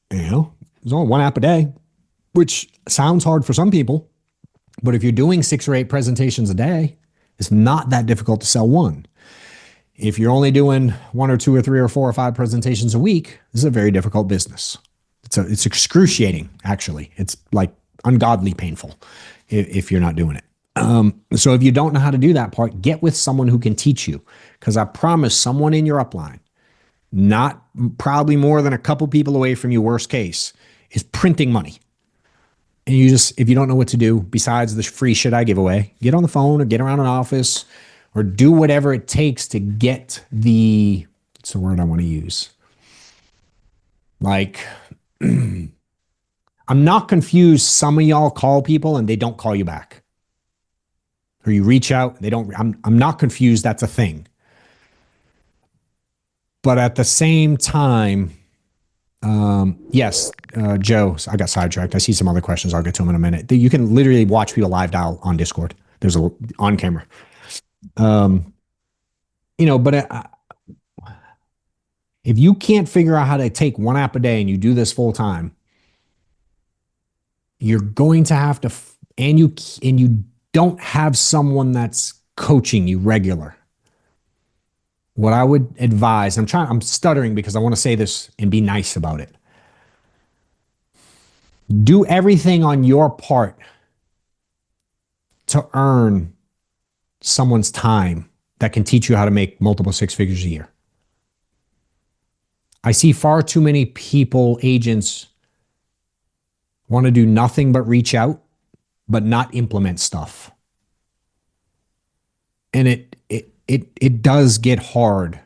There's only 1 app a day, which sounds hard for some people. But if you're doing 6 or 8 presentations a day, it's not that difficult to sell 1. If you're only doing 1 or 2 or 3 or 4 or 5 presentations a week, this is a very difficult business. It's excruciating, actually. It's like ungodly painful if you're not doing it. So if you don't know how to do that part, get with someone who can teach you. Because I promise someone in your upline, not probably more than a couple people away from you, worst case, is printing money. And if you don't know what to do, besides the free shit I give away, get on the phone or get around an office or do whatever it takes to get what's the word I want to use? Like, I'm not confused. Some of y'all call people and they don't call you back. Or you reach out, they don't, I'm not confused. That's a thing. But at the same time, yes, Joe, I got sidetracked. I see some other questions. I'll get to them in a minute. You can literally watch people live dial on Discord. There's on camera. But if you can't figure out how to take 1 app a day and you do this full time, you're going to have to, and you don't have someone that's coaching you regular. What I would advise, I'm stuttering because I want to say this and be nice about it. Do everything on your part to earn someone's time that can teach you how to make multiple 6 figures a year. I see far too many people, agents, want to do nothing but reach out, but not implement stuff. And it does get hard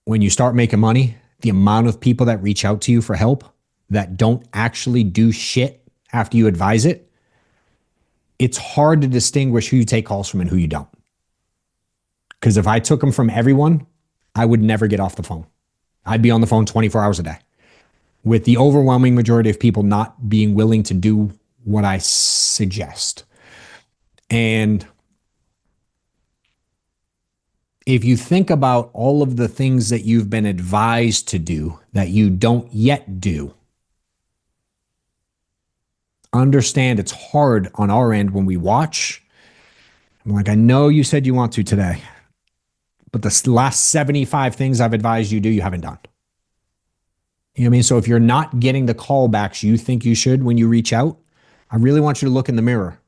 when you start making money. The amount of people that reach out to you for help that don't actually do shit after you advise it, it's hard to distinguish who you take calls from and who you don't. Because if I took them from everyone, I would never get off the phone. I'd be on the phone 24 hours a day, with the overwhelming majority of people not being willing to do what I suggest. And if you think about all of the things that you've been advised to do that you don't yet do, understand it's hard on our end when we watch. I'm like, I know you said you want to today, but the last 75 things I've advised you do, you haven't done. You know what I mean? So if you're not getting the callbacks you think you should when you reach out, I really want you to look in the mirror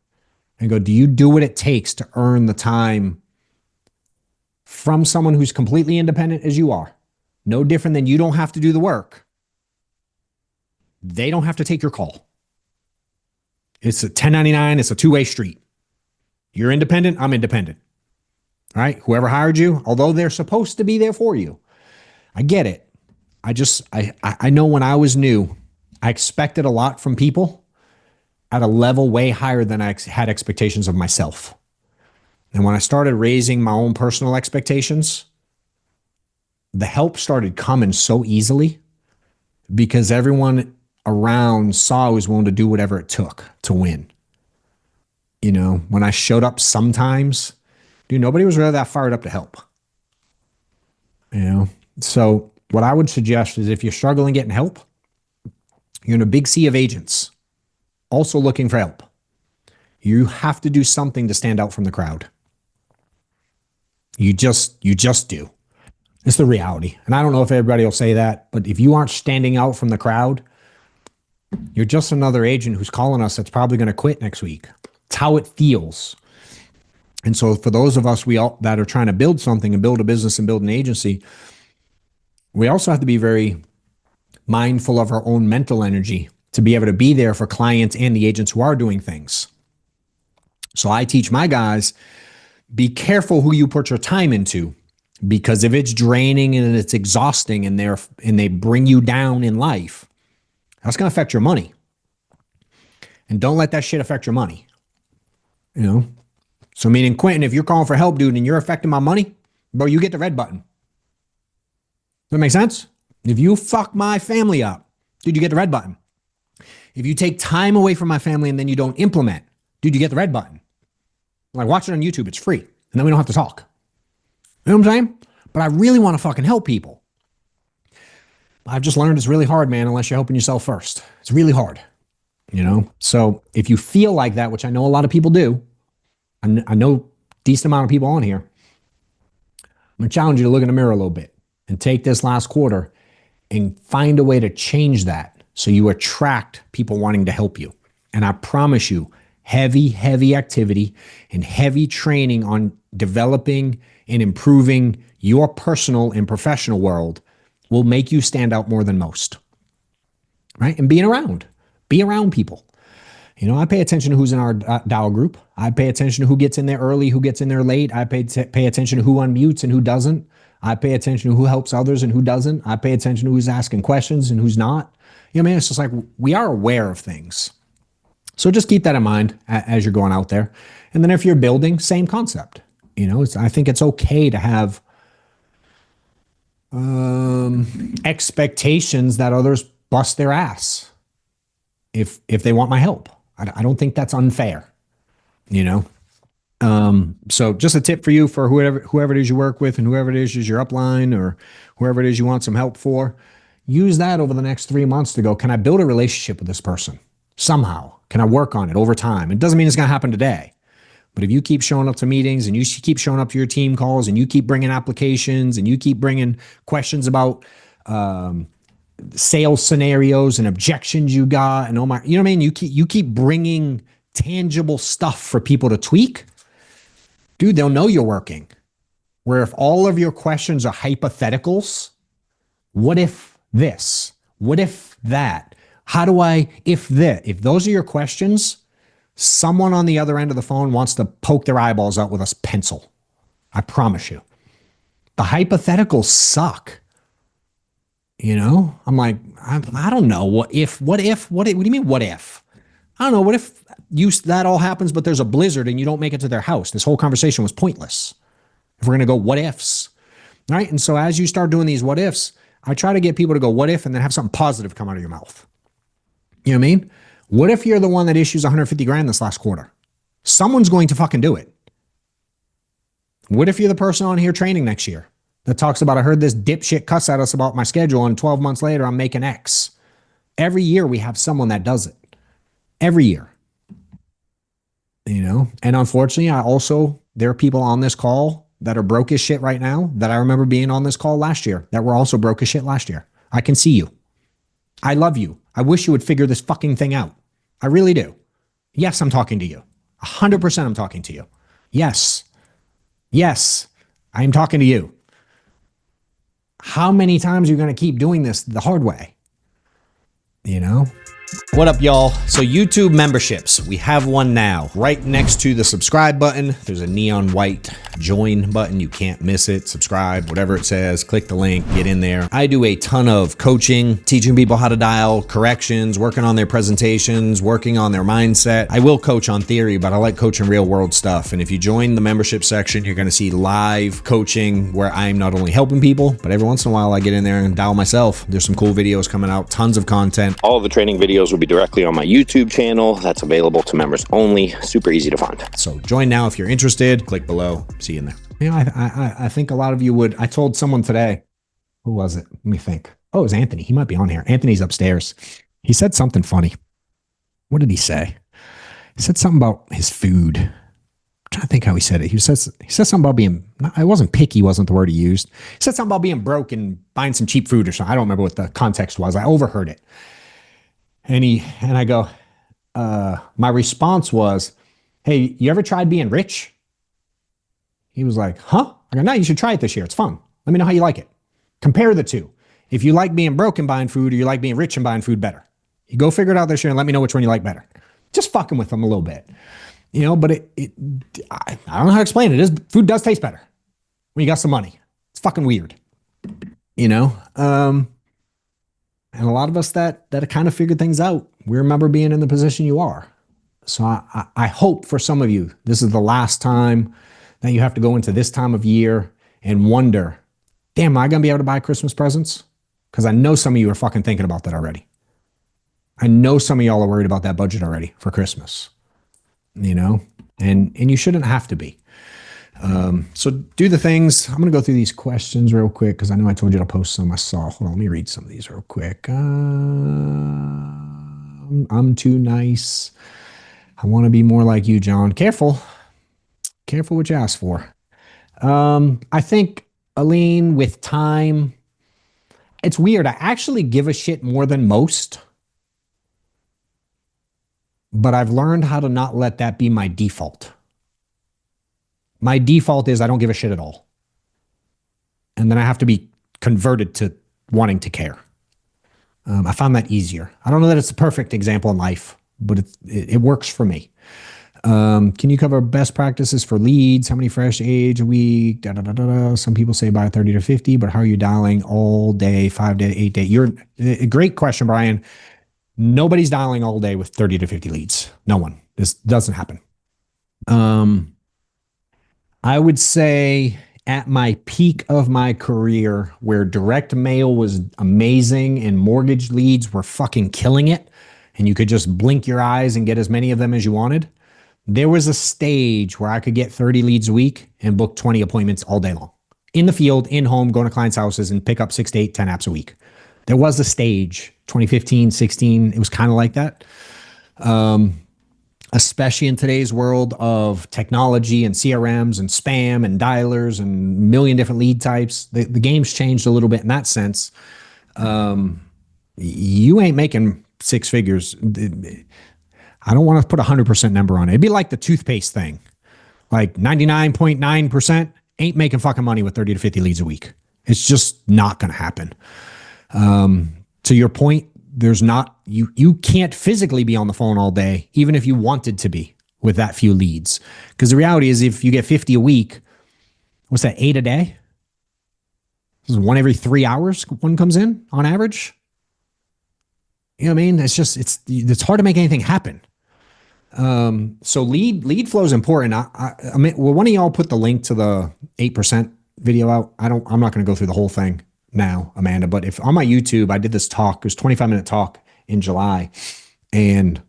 and go, do you do what it takes to earn the time from someone who's completely independent as you are? No different than you don't have to do the work. They don't have to take your call. It's a 1099. It's a two-way street. You're independent. I'm independent. All right. Whoever hired you, although they're supposed to be there for you, I get it. I know when I was new, I expected a lot from people at a level way higher than I had expectations of myself. And when I started raising my own personal expectations, the help started coming so easily because everyone around saw I was willing to do whatever it took to win. You know, when I showed up sometimes, dude, nobody was really that fired up to help. You know, so what I would suggest is if you're struggling getting help, you're in a big sea of agents also looking for help. You have to do something to stand out from the crowd. You just do. It's the reality. And I don't know if everybody will say that, but if you aren't standing out from the crowd, you're just another agent who's calling us that's probably going to quit next week. It's how it feels. And so for those of us that are trying to build something and build a business and build an agency, we also have to be very mindful of our own mental energy to be able to be there for clients and the agents who are doing things. So I teach my guys, be careful who you put your time into, because if it's draining and it's exhausting and they bring you down in life, that's going to affect your money. And don't let that shit affect your money. You know? So meaning, Quentin, if you're calling for help, dude, and you're affecting my money, bro, you get the red button. Does that make sense? If you fuck my family up, dude, you get the red button. If you take time away from my family and then you don't implement, dude, you get the red button. Like, watch it on YouTube. It's free. And then we don't have to talk. You know what I'm saying? But I really want to fucking help people. I've just learned it's really hard, man, unless you're helping yourself first. It's really hard, you know? So if you feel like that, which I know a lot of people do, I know a decent amount of people on here, I'm going to challenge you to look in the mirror a little bit and take this last quarter and find a way to change that so you attract people wanting to help you. And I promise you, heavy activity and heavy training on developing and improving your personal and professional world will make you stand out more than most, right? And be around people. You know, I pay attention to who's in our Dow group. I pay attention to who gets in there early, who gets in there late. I pay attention to who unmutes and who doesn't. I pay attention to who helps others and who doesn't. I pay attention to who's asking questions and who's not. You know what I mean? It's just like we are aware of things. So just keep that in mind as you're going out there. And then if you're building, same concept. You know, I think it's okay to have expectations that others bust their ass if they want my help. I don't think that's unfair, you know? So just a tip for you for whoever it is you work with and whoever it is your upline or whoever it is you want some help for, use that over the next 3 months to go, can I build a relationship with this person somehow? Can I work on it over time? It doesn't mean it's going to happen today. But if you keep showing up to meetings and you keep showing up to your team calls and you keep bringing applications and you keep bringing questions about sales scenarios and objections you got and you know what I mean? You keep bringing tangible stuff for people to tweak, dude, they'll know you're working. Where if all of your questions are hypotheticals, What if this? What if that? How do I, if that? If those are your questions, someone on the other end of the phone wants to poke their eyeballs out with a pencil. I promise you. The hypotheticals suck. You know, I'm like, I don't know. What do you mean, what if? I don't know. What if that all happens, but there's a blizzard and you don't make it to their house? This whole conversation was pointless. If we're going to go what ifs, right? And so as you start doing these what ifs, I try to get people to go what if and then have something positive come out of your mouth. You know what I mean? What if you're the one that issues 150 grand this last quarter? Someone's going to fucking do it. What if you're the person on here training next year that talks about, I heard this dipshit cuss at us about my schedule and 12 months later I'm making X. Every year we have someone that does it. Every year. You know? And unfortunately, there are people on this call that are broke as shit right now that I remember being on this call last year that were also broke as shit last year. I can see you. I love you. I wish you would figure this fucking thing out. I really do. Yes, I'm talking to you. 100% I'm talking to you. Yes. Yes, I am talking to you. How many times are you going to keep doing this the hard way? You know? What up, y'all? So YouTube memberships, we have one now. Right next to the subscribe button, there's a neon white join button. You can't miss it. Subscribe, whatever it says. Click the link, get in there. I do a ton of coaching, teaching people how to dial, corrections, working on their presentations, working on their mindset. I will coach on theory, but I like coaching real world stuff. And if you join the membership section, you're going to see live coaching where I'm not only helping people, but every once in a while I get in there and dial myself. There's some cool videos coming out, tons of content. All of the training videos will be directly on my YouTube channel. That's available to members only. Super easy to find. So join now if you're interested. Click below. See you in there. You know, I think a lot of you would. I told someone today. Who was it? Let me think. Oh, it was Anthony. He might be on here. Anthony's upstairs. He said something funny. What did he say? He said something about his food. I'm trying to think how he said it. He said something about being. I wasn't picky. Wasn't the word he used. He said something about being broke and buying some cheap food or something. I don't remember what the context was. I overheard it. And I go, my response was, hey, you ever tried being rich? He was like, huh? I go, no, you should try it this year. It's fun. Let me know how you like it. Compare the two. If you like being broke and buying food or you like being rich and buying food better, you go figure it out this year and let me know which one you like better. Just fucking with them a little bit, you know, but I don't know how to explain it. Food does taste better when you got some money. It's fucking weird, you know? And a lot of us that kind of figured things out, we remember being in the position you are. So I hope for some of you, this is the last time that you have to go into this time of year and wonder, damn, am I going to be able to buy Christmas presents? Because I know some of you are fucking thinking about that already. I know some of y'all are worried about that budget already for Christmas, you know, and you shouldn't have to be. So do the things. I'm going to go through these questions real quick because I know I told you to post some I saw. Hold on, let me read some of these real quick. I'm too nice. I want to be more like you, John. Careful what you ask for. I think, Aline, with time, it's weird. I actually give a shit more than most, but I've learned how to not let that be my default. My default is I don't give a shit at all. And then I have to be converted to wanting to care. I found that easier. I don't know that it's a perfect example in life, but it works for me. Can you cover best practices for leads? How many fresh age a week? Some people say buy 30 to 50, but how are you dialing all day, 5 day, 8 day? You're a great question, Brian. Nobody's dialing all day with 30 to 50 leads. No one. This doesn't happen. I would say at my peak of my career where direct mail was amazing and mortgage leads were fucking killing it, and you could just blink your eyes and get as many of them as you wanted, there was a stage where I could get 30 leads a week and book 20 appointments all day long. In the field, in home, going to clients' houses and pick up 6 to 8, 10 apps a week. There was a stage, 2015, 16, it was kind of like that. Especially in today's world of technology and CRMs and spam and dialers and a million different lead types, the game's changed a little bit in that sense. You ain't making 6 figures. I don't want to put a 100% number on it. It'd be like the toothpaste thing. Like 99.9% ain't making fucking money with 30 to 50 leads a week. It's just not going to happen. To your point, there's not, you can't physically be on the phone all day, even if you wanted to be with that few leads. Because the reality is if you get 50 a week, what's that, 8 a day? This is one every 3 hours one comes in on average. You know what I mean? It's just, it's hard to make anything happen. So lead flow is important. I mean, will one of y'all put the link to the 8% video out? I'm not going to go through the whole thing now, Amanda, but if on my YouTube, I did this talk, it was 25-minute talk in July, and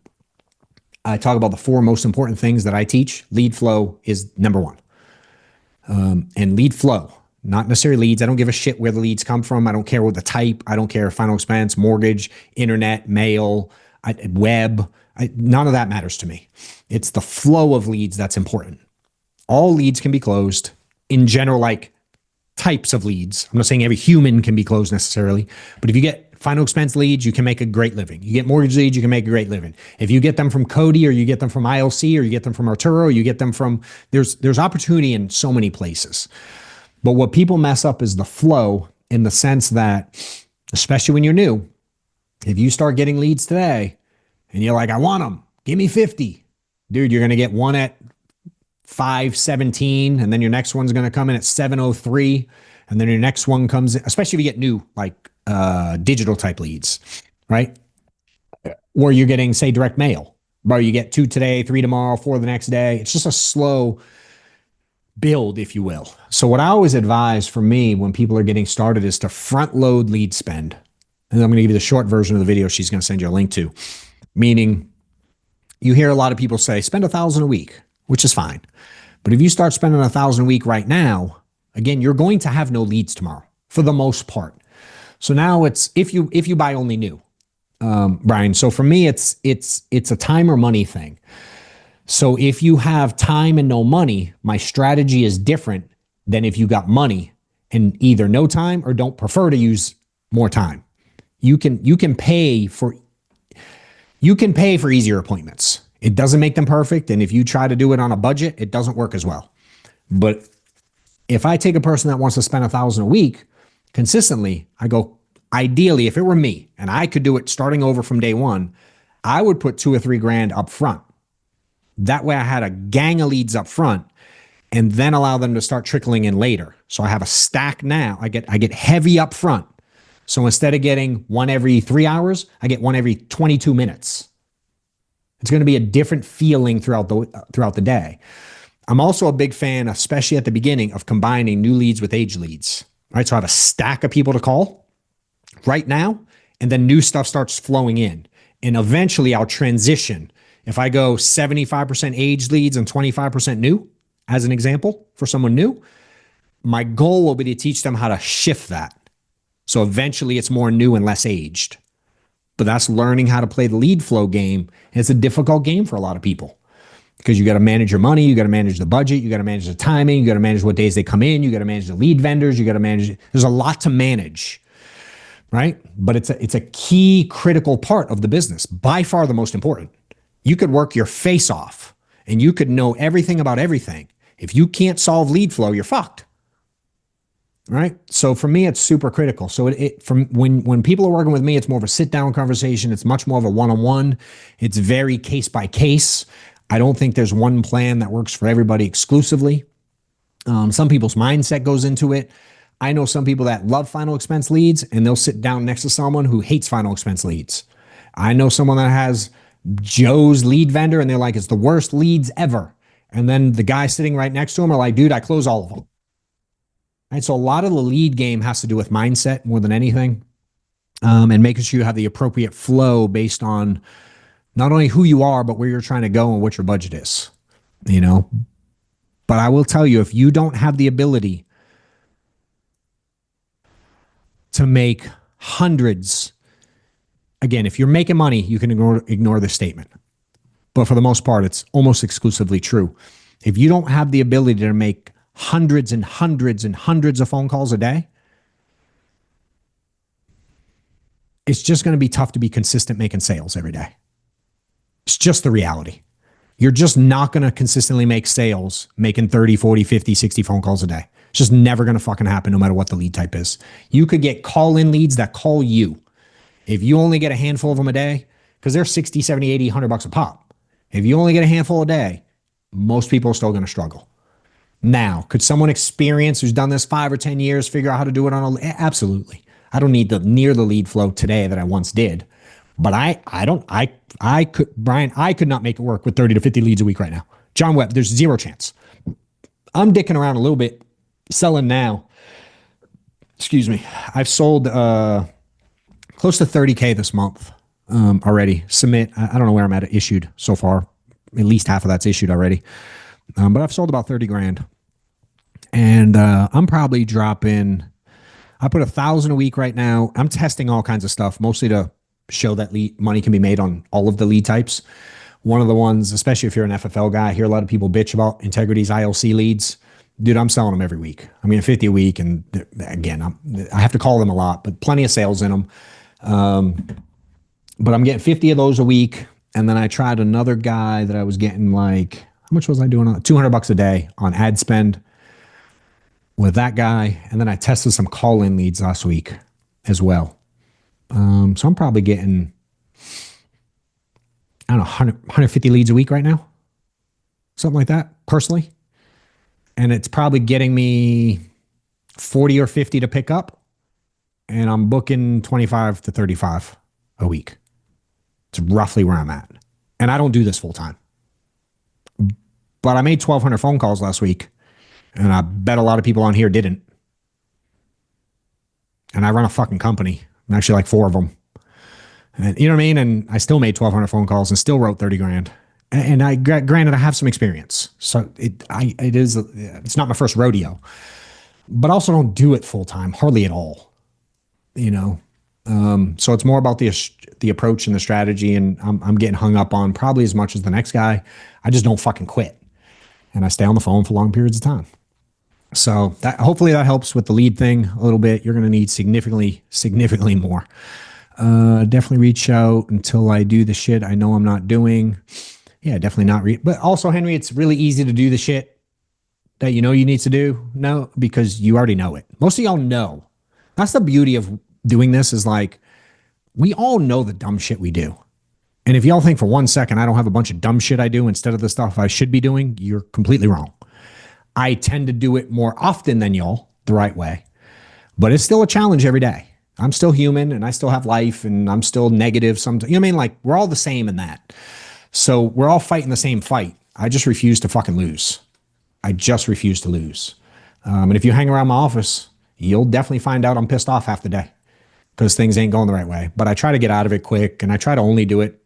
I talk about the 4 most important things that I teach. Lead flow is number 1. And lead flow, not necessarily leads. I don't give a shit where the leads come from. I don't care what the type. I don't care final expense, mortgage, internet, mail, web. None of that matters to me. It's the flow of leads that's important. All leads can be closed in general, like types of leads. I'm not saying every human can be closed necessarily, but if you get final expense leads, you can make a great living. You get mortgage leads, you can make a great living. If you get them from Cody, or you get them from ILC, or you get them from Arturo, or you get them from, there's opportunity in so many places. But what people mess up is the flow, in the sense that, especially when you're new, if you start getting leads today and you're like, I want them, give me 50. Dude, you're going to get one at 517, and then your next one's going to come in at 703, and then your next one comes in, especially if you get new, like digital type leads, right? Or you're getting, say, direct mail, bro. You get 2 today, 3 tomorrow, 4 the next day. It's just a slow build, if you will. So what I always advise for me when people are getting started is to front load lead spend. And I'm going to give you the short version of the video she's going to send you a link to. Meaning, you hear a lot of people say, spend $1,000 a week, which is fine. But if you start spending $1,000 a week right now, again, you're going to have no leads tomorrow for the most part. So now it's, if you buy only new, Brian. So for me, it's a time or money thing. So if you have time and no money, my strategy is different than if you got money and either no time or don't prefer to use more time. You can pay for easier appointments. It doesn't make them perfect. And if you try to do it on a budget, it doesn't work as well. But if I take a person that wants to spend $1,000 a week consistently, I go, ideally, if it were me and I could do it starting over from day one, I would put $2 or $3 grand up front. That way I had a gang of leads up front, and then allow them to start trickling in later. So I have a stack now. I get heavy up front. So instead of getting one every 3 hours, I get one every 22 minutes. It's going to be a different feeling throughout the day. I'm also a big fan, especially at the beginning, of combining new leads with age leads. Right? So I have a stack of people to call right now, and then new stuff starts flowing in. And eventually I'll transition. If I go 75% age leads and 25% new, as an example, for someone new, my goal will be to teach them how to shift that. So eventually it's more new and less aged. But that's learning how to play the lead flow game. And it's a difficult game for a lot of people, because you got to manage your money, you got to manage the budget, you got to manage the timing, you got to manage what days they come in, you got to manage the lead vendors, you got to manage, there's a lot to manage, right? But it's a key critical part of the business, by far the most important. You could work your face off and you could know everything about everything. If you can't solve lead flow, you're fucked. Right? So for me, it's super critical. So from when people are working with me, it's more of a sit down conversation. It's much more of a one-on-one. It's very case by case. I don't think there's one plan that works for everybody exclusively. Some people's mindset goes into it. I know some people that love final expense leads, and they'll sit down next to someone who hates final expense leads. I know someone that has Joe's lead vendor, and they're like, it's the worst leads ever. And then the guy sitting right next to him are like, dude, I close all of them. Right? So a lot of the lead game has to do with mindset more than anything, and making sure you have the appropriate flow based on not only who you are, but where you're trying to go and what your budget is, you know. But I will tell you, if you don't have the ability to make hundreds, again, if you're making money, you can ignore this statement. But for the most part, it's almost exclusively true. If you don't have the ability to make hundreds and hundreds and hundreds of phone calls a day, it's just going to be tough to be consistent making sales every day. It's just the reality. You're just not going to consistently make sales making 30, 40, 50, 60 phone calls a day. It's just never going to fucking happen no matter what the lead type is. You could get call-in leads that call you. If you only get a handful of them a day, because they're 60, 70, 80, 100 bucks a pop. If you only get a handful a day, most people are still going to struggle. Now, could someone experienced who's done this 5 or 10 years figure out how to do it on a, absolutely. I don't need near the lead flow today that I once did. But I could, Brian, I could not make it work with 30 to 50 leads a week right now. John Webb, there's zero chance. I'm dicking around a little bit, selling now. Excuse me. I've sold close to 30K this month already. Submit, I don't know where I'm at issued so far. At least half of that's issued already. But I've sold about 30 grand. And I'm probably dropping, I put 1,000 a week right now. I'm testing all kinds of stuff, mostly to show that money can be made on all of the lead types. One of the ones, especially if you're an FFL guy, I hear a lot of people bitch about Integrity's ILC leads. Dude, I'm selling them every week. I mean, 50 a week. And again, I have to call them a lot, but plenty of sales in them. But I'm getting 50 of those a week. And then I tried another guy that I was getting like, how much was I doing? 200 bucks a day on ad spend with that guy. And then I tested some call-in leads last week as well. So I'm probably getting, I don't know, 150 leads a week right now. Something like that, personally. And it's probably getting me 40 or 50 to pick up. And I'm booking 25 to 35 a week. It's roughly where I'm at. And I don't do this full time. But I made 1,200 phone calls last week. And I bet a lot of people on here didn't. And I run a fucking company. I'm actually like 4 of them. And you know what I mean? And I still made 1,200 phone calls and still wrote 30 grand. And I, granted, I have some experience. So it's not my first rodeo. But I also don't do it full time, hardly at all. You know? So it's more about the approach and the strategy. And I'm getting hung up on probably as much as the next guy. I just don't fucking quit. And I stay on the phone for long periods of time. So hopefully that helps with the lead thing a little bit. You're going to need significantly more. Definitely reach out until I do the shit I know I'm not doing. Yeah, definitely not. But also, Henry, it's really easy to do the shit that you know you need to do. No, because you already know it. Most of y'all know. That's the beauty of doing this is like, we all know the dumb shit we do. And if y'all think for 1 second I don't have a bunch of dumb shit I do instead of the stuff I should be doing, you're completely wrong. I tend to do it more often than y'all the right way, but it's still a challenge every day. I'm still human and I still have life and I'm still negative sometimes. You know what I mean? Like we're all the same in that. So we're all fighting the same fight. I just refuse to fucking lose. I just refuse to lose. And if you hang around my office, you'll definitely find out I'm pissed off half the day because things ain't going the right way. But I try to get out of it quick and I try to only do it.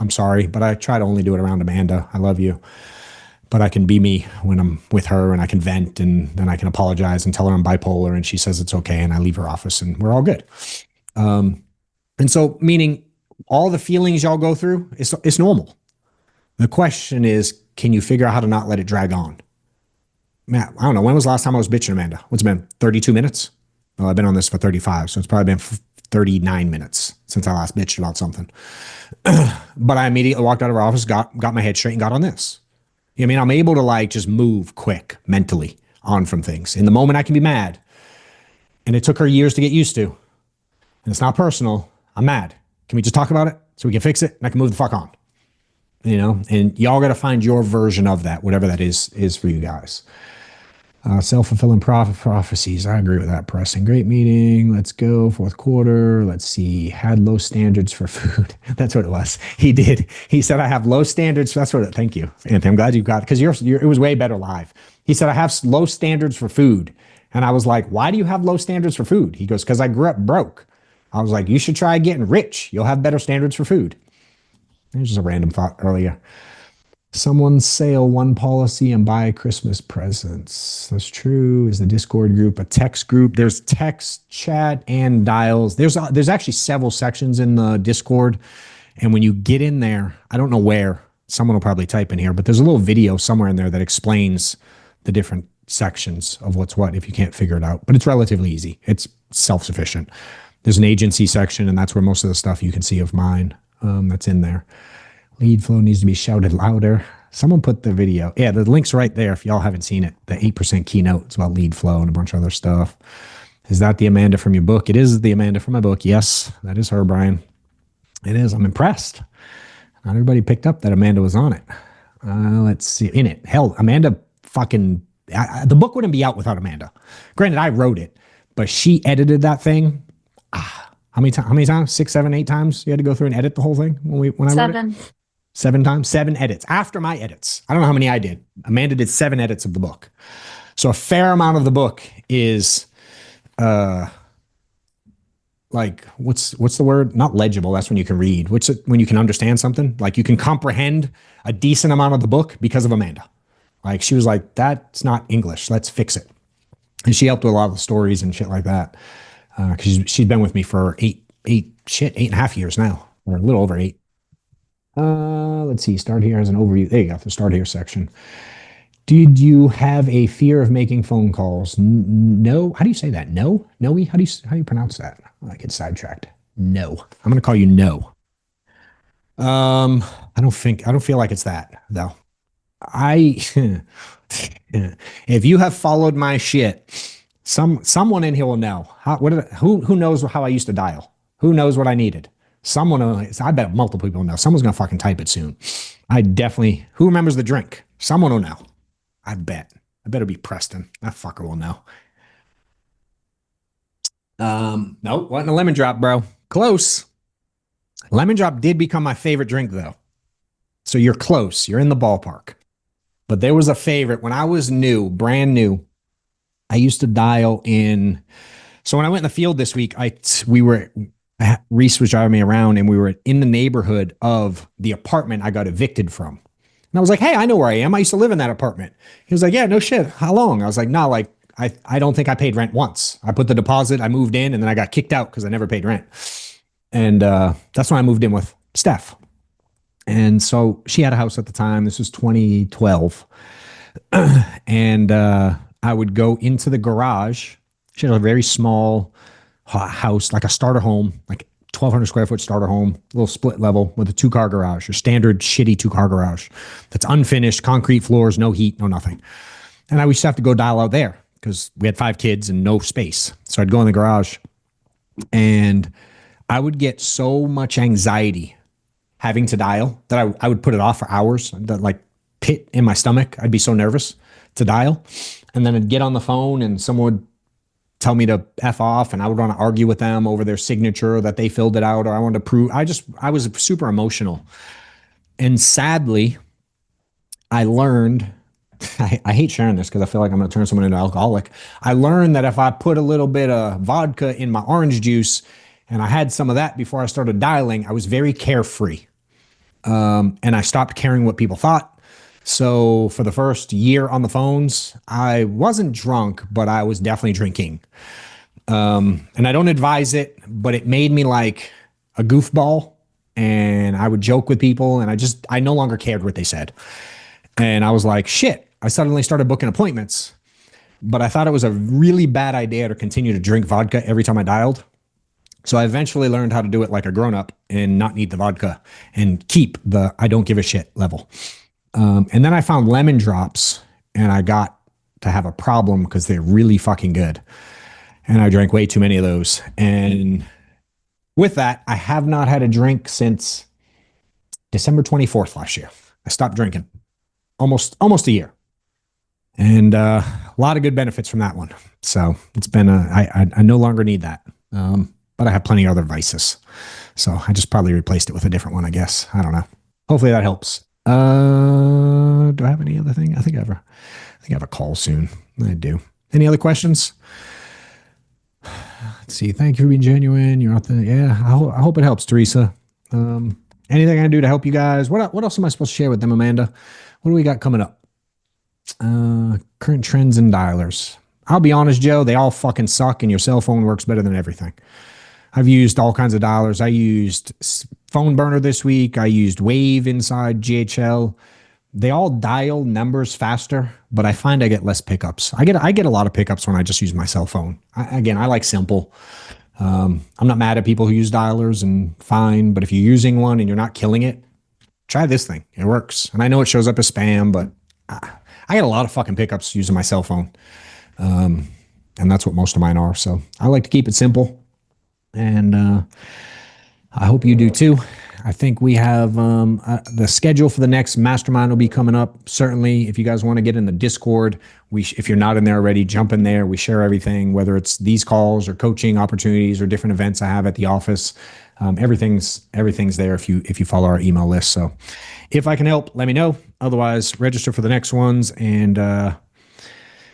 I'm sorry, but I try to only do it around Amanda. I love you. But I can be me when I'm with her and I can vent and then I can apologize and tell her I'm bipolar and she says it's okay and I leave her office and we're all good. And so meaning all the feelings y'all go through, it's normal. The question is, can you figure out how to not let it drag on? Matt, I don't know. When was the last time I was bitching Amanda? What's it been? 32 minutes? Well, I've been on this for 35, so it's probably been 39 minutes since I last bitched about something. But I immediately walked out of her office, got my head straight and got on this. You know what I mean? I'm able to like just move quick mentally on from things. In the moment I can be mad. And it took her years to get used to. And it's not personal. I'm mad. Can we just talk about it so we can fix it and I can move the fuck on? You know, and y'all got to find your version of that, whatever that is for you guys. Self-fulfilling prophecies. I agree with that, Preston. Great meeting. Let's go. Fourth quarter. Let's see. Had low standards for food. That's what it was. He did. He said, I have low standards. That's what thank you, Anthony. I'm glad you got it because it was way better live. He said, I have low standards for food. And I was like, why do you have low standards for food? He goes, because I grew up broke. I was like, you should try getting rich. You'll have better standards for food. It was just a random thought earlier. Someone sale one policy and buy Christmas presents. That's true. Is the Discord group a text group? There's text, chat, and dials. There's actually several sections in the Discord. And when you get in there, I don't know where, someone will probably type in here, but there's a little video somewhere in there that explains the different sections of what's what if you can't figure it out. But it's relatively easy. It's self-sufficient. There's an agency section, and that's where most of the stuff you can see of mine that's in there. Lead flow needs to be shouted louder. Someone put the video. Yeah, the link's right there if y'all haven't seen it. The 8% keynote. It's about lead flow and a bunch of other stuff. Is that the Amanda from your book? It is the Amanda from my book. Yes, that is her, Brian. It is. I'm impressed. Not everybody picked up that Amanda was on it. Let's see. In it. Hell, Amanda fucking... the book wouldn't be out without Amanda. Granted, I wrote it, but she edited that thing. How many times? 6, 7, 8 times you had to go through and edit the whole thing when I wrote it? 7 times? 7 edits. After my edits. I don't know how many I did. Amanda did 7 edits of the book. So a fair amount of the book is like what's the word? Not legible. That's when you can read. When you can understand something? Like you can comprehend a decent amount of the book because of Amanda. Like she was like, that's not English. Let's fix it. And she helped with a lot of the stories and shit like that. Because she's been with me for 8.5 years now, or a little over 8. Let's see. Start here as an overview. There you go. The start here section. Did you have a fear of making phone calls? No. How do you say that? No? Noe? How do you pronounce that? I get sidetracked. No. I'm going to call you no. I don't feel like it's that though. If you have followed my shit, someone in here will know. Who knows how I used to dial? Who knows what I needed? I bet multiple people know. Someone's going to fucking type it soon. Who remembers the drink? Someone will know. I bet. I bet it'll be Preston. That fucker will know. Nope. Wasn't a lemon drop, bro. Close. Lemon drop did become my favorite drink, though. So you're close. You're in the ballpark. But there was a favorite. When I was brand new, I used to dial in. So when I went in the field this week, Reese was driving me around and we were in the neighborhood of the apartment I got evicted from. And I was like, hey, I know where I am. I used to live in that apartment. He was like, yeah, no shit. How long? I was like, no, like, I don't think I paid rent once. I put the deposit, I moved in, and then I got kicked out because I never paid rent. And that's when I moved in with Steph. And so she had a house at the time. This was 2012. And I would go into the garage. She had a very small house, like a starter home, like 1,200 square foot starter home, little split level with a 2-car garage, your standard shitty 2-car garage that's unfinished, concrete floors, no heat, no nothing. And I used to have to go dial out there because we had 5 kids and no space. So I'd go in the garage and I would get so much anxiety having to dial that I would put it off for hours. That like pit in my stomach. I'd be so nervous to dial. And then I'd get on the phone and someone would tell me to F off and I would want to argue with them over their signature that they filled it out or I wanted to prove. I was super emotional. And sadly, I learned, I hate sharing this because I feel like I'm going to turn someone into an alcoholic. I learned that if I put a little bit of vodka in my orange juice and I had some of that before I started dialing, I was very carefree. And I stopped caring what people thought. So for the first year on the phones, I wasn't drunk, but I was definitely drinking. And I don't advise it, but it made me like a goofball and I would joke with people and I no longer cared what they said. And I was like, shit, I suddenly started booking appointments, but I thought it was a really bad idea to continue to drink vodka every time I dialed. So I eventually learned how to do it like a grown-up and not need the vodka and keep the I don't give a shit level. And then I found lemon drops and I got to have a problem because they're really fucking good. And I drank way too many of those. And with that, I have not had a drink since December 24th last year. I stopped drinking almost a year. And a lot of good benefits from that one. So it's been I no longer need that. But I have plenty of other vices. So I just probably replaced it with a different one, I guess. I don't know. Hopefully that helps. Do I have any other thing? I think I have a call soon. I do. Any other questions? Let's see. Thank you for being genuine. You're authentic. Yeah, I hope it helps, Teresa. Anything I can do to help you guys? What else am I supposed to share with them, Amanda? What do we got coming up? Current trends and dialers. I'll be honest, Joe, they all fucking suck and your cell phone works better than everything. I've used all kinds of dialers. I used Phone Burner this week. I used Wave inside GHL. They all dial numbers faster, but I find I get less pickups. I get a lot of pickups when I just use my cell phone. I like simple. I'm not mad at people who use dialers and fine, but if you're using one and you're not killing it, try this thing. It works. And I know it shows up as spam, but I get a lot of fucking pickups using my cell phone. And that's what most of mine are. So I like to keep it simple. And I hope you do too. I think we have the schedule for the next mastermind will be coming up. Certainly, if you guys want to get in the Discord, if you're not in there already, jump in there. We share everything, whether it's these calls or coaching opportunities or different events I have at the office. Everything's there if you follow our email list. So if I can help, let me know. Otherwise, register for the next ones. And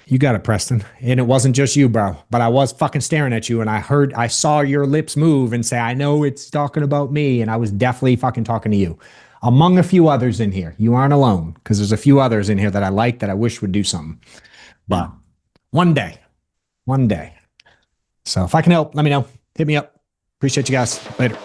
you got it, Preston. And it wasn't just you, bro. But I was fucking staring at you, and I saw your lips move and say, I know it's talking about me. And I was definitely fucking talking to you. Among a few others in here. You aren't alone, because there's a few others in here that I like that I wish would do something. But one day. So if I can help, let me know. Hit me up. Appreciate you guys. Later.